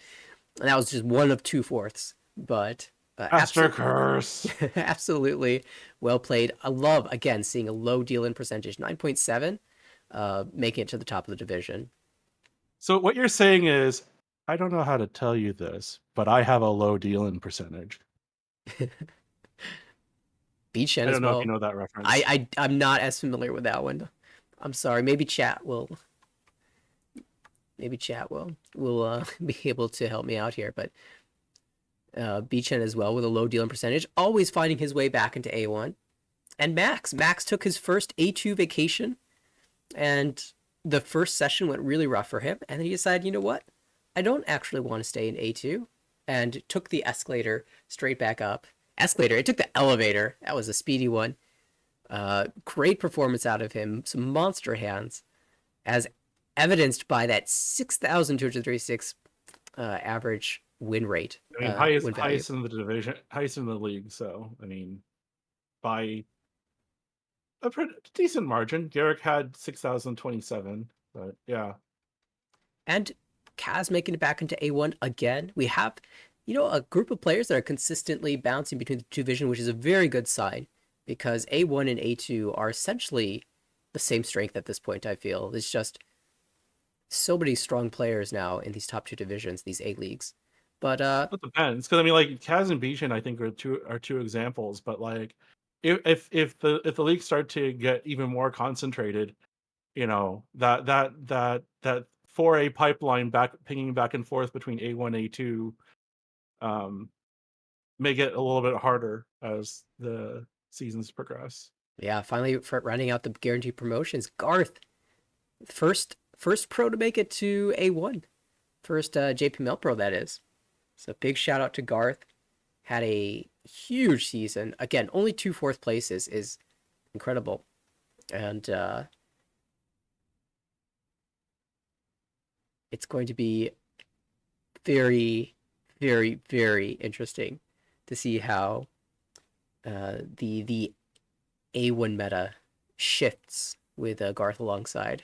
that was just 1 of 2/4. But Master Curse. absolutely well played. I love, again, seeing a low deal-in percentage, 9.7, making it to the top of the division. So what you're saying is, I don't know how to tell you this, but I have a low deal-in percentage. Beachhead I as don't know well. if you know that reference. I'm not as familiar with that one. I'm sorry. Maybe chat will be able to help me out here. But Beachhead as well with a low deal-in percentage, always finding his way back into A1. And Max took his first A2 vacation, and the first session went really rough for him. And then he decided, you know what? I don't actually want to stay in A2. and took the escalator straight back up. Escalator, it took the elevator. That was a speedy one. Great performance out of him. Some monster hands, as evidenced by that 6,236 average win rate, I mean, win value. highest in the division, highest in the league. So I mean, by a pretty decent margin. Garrick had 6,027, but yeah. And Kaz making it back into A1 again. We have, a group of players that are consistently bouncing between the two divisions, which is a very good sign because A1 and A2 are essentially the same strength at this point, I feel. There's just so many strong players now in these top two divisions, these A leagues. But It depends, because I mean, like Kaz and Bijan, I think are two examples. But like, if the leagues start to get even more concentrated, that 4A pipeline pinging back and forth between A1 A2 um may get a little bit harder as the seasons progress. yeah, finally for running out the guaranteed promotions. Garth, first pro to make it to A1. First JP Mel Pro, that is. So big shout out to Garth. Had a huge season. Again, only 2 fourth places is incredible. And it's going to be very, very, very interesting to see how the A1 meta shifts with Garth alongside.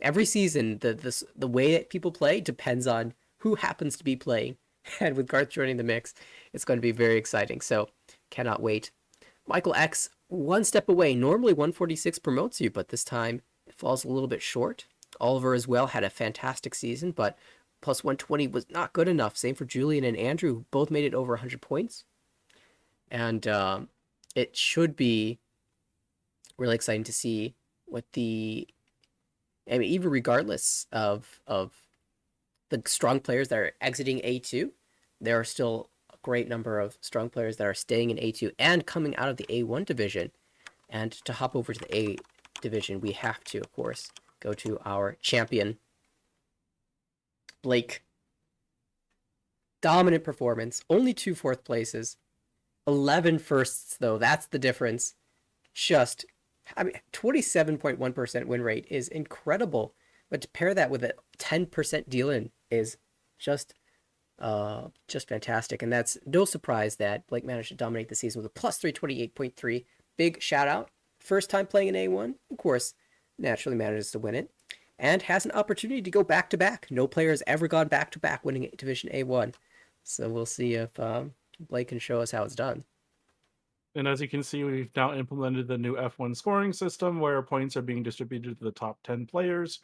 Every season, the way that people play depends on who happens to be playing. And with Garth joining the mix, it's going to be very exciting. So, cannot wait. Michael X, one step away. Normally 146 promotes you, but this time it falls a little bit short. Oliver as well had a fantastic season, but plus 120 was not good enough. Same for Julian and Andrew, who both made it over 100 points. And it should be really exciting to see what I mean, even regardless of the strong players that are exiting A2, there are still a great number of strong players that are staying in A2 and coming out of the A1 division. And to hop over to the A division, we have to, of course, go to our champion, Blake. Dominant performance, only 2 fourth places, 11 firsts, though. That's the difference. Just, 27.1% win rate is incredible. But to pair that with a 10% deal in is just fantastic. And that's no surprise that Blake managed to dominate the season with a plus 328.3. Big shout out. First time playing in A1, of course, naturally manages to win it. And has an opportunity to go back to back. No player has ever gone back to back winning Division A1. So we'll see if Blake can show us how it's done. And as you can see, we've now implemented the new F1 scoring system where points are being distributed to the top 10 players.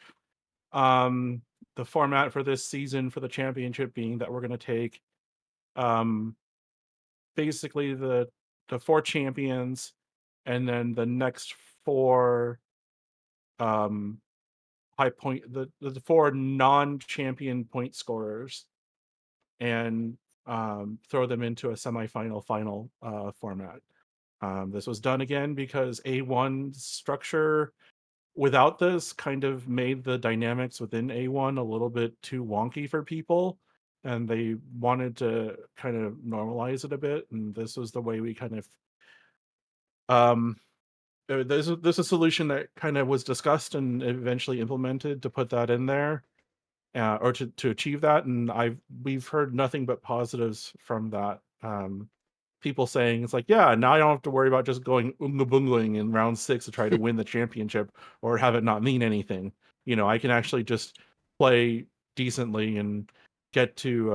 The format for this season for the championship being that we're going to take basically the 4 champions and then the next 4 high point the 4 non-champion point scorers and throw them into a semifinal final format. This was done again because A1 structure without this kind of made the dynamics within A1 a little bit too wonky for people, and they wanted to kind of normalize it a bit, and this was the way we kind of there's a solution that kind of was discussed and eventually implemented to put that in there, or to achieve that, and we've heard nothing but positives from that. People saying it's like, yeah, now I don't have to worry about just going unga bungling in round 6 to try to win the championship or have it not mean anything. I can actually just play decently and get to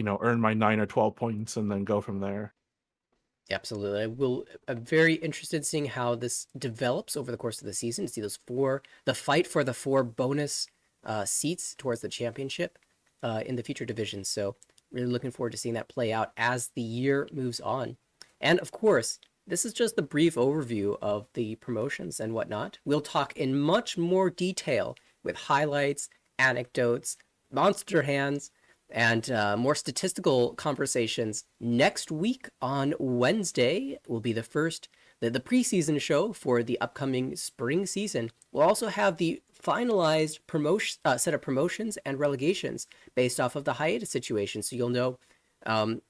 earn my 9 or 12 points and then go from there. Absolutely. I'm very interested in seeing how this develops over the course of the season, to see the fight for the 4 bonus seats towards the championship in the future divisions. So really looking forward to seeing that play out as the year moves on. And of course, this is just the brief overview of the promotions and whatnot. We'll talk in much more detail with highlights, anecdotes, monster hands, And more statistical conversations next week on Wednesday will be the preseason show for the upcoming spring season. We'll also have the finalized set of promotions and relegations based off of the hiatus situation, so you'll know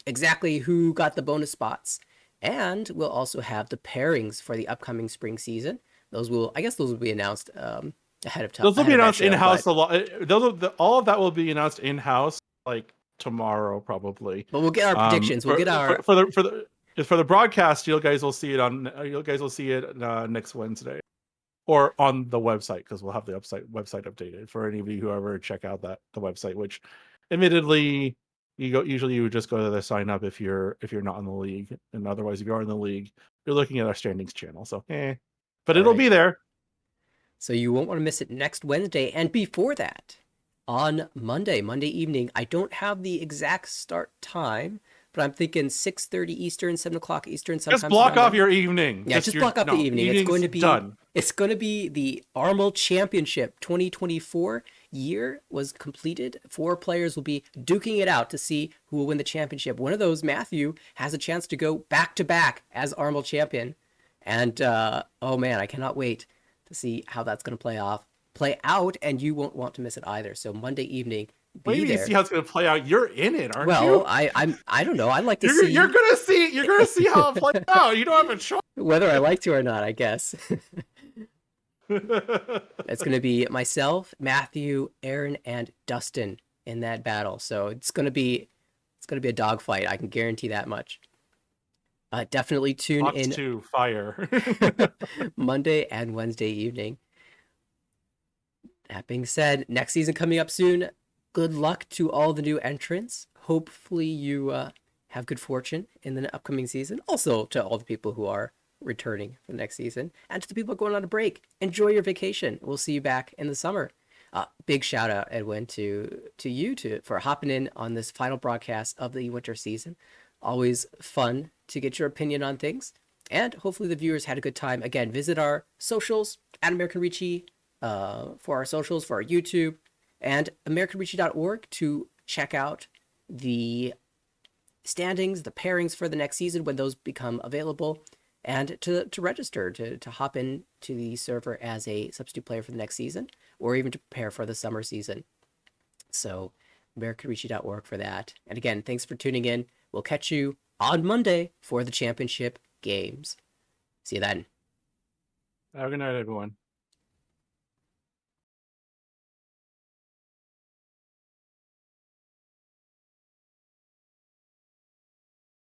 exactly who got the bonus spots. And we'll also have the pairings for the upcoming spring season. I guess those will be announced ahead of time. Those will be announced in in-house. All of that will be announced in-house like tomorrow, probably. But we'll get our predictions. We'll get our for the broadcast. You guys will see it next Wednesday, or on the website, because we'll have the website updated for any of you who ever check out the website. Which, admittedly, usually you would just go to the sign up if you're not in the league, and otherwise if you are in the league, you're looking at our standings channel. So, but it'll be there. So you won't want to miss it next Wednesday. And before that, on Monday evening, I don't have the exact start time, but I'm thinking 6:30 Eastern, 7 o'clock Eastern. Just block off your evening. Yeah, just block off the evening. It's going to be done. It's going to be the Armel Championship 2024 year was completed. 4 players will be duking it out to see who will win the championship. One of those, Matthew, has a chance to go back to back as Armel champion. And oh man, I cannot wait to see how that's going to play out, and you won't want to miss it either. So Monday evening, be there. You see how it's going to play out. You're in it, aren't you? Well, I don't know. I'd like to see. You're gonna see how it plays out. You don't have a choice. Whether I like to or not, I guess. It's going to be myself, Matthew, Aaron, and Dustin in that battle. So it's going to be a dogfight. I can guarantee that much. Definitely tune Fox in 2 fire Monday and Wednesday evening. That being said, next season coming up soon. Good luck to all the new entrants. Hopefully you have good fortune in the upcoming season. Also to all the people who are returning for the next season, and to the people going on a break. Enjoy your vacation. We'll see you back in the summer. Big shout out, Edwin, to you for hopping in on this final broadcast of the winter season. Always fun to get your opinion on things, and hopefully the viewers had a good time. Again, visit our socials at American Ricci for our socials, for our YouTube, and AmericanRicci.org to check out the standings, the pairings for the next season when those become available, and to register to hop in to the server as a substitute player for the next season, or even to prepare for the summer season. So AmericanRicci.org for that. And again, thanks for tuning in. We'll catch you on Monday for the championship games. See you then. Have a good night, everyone.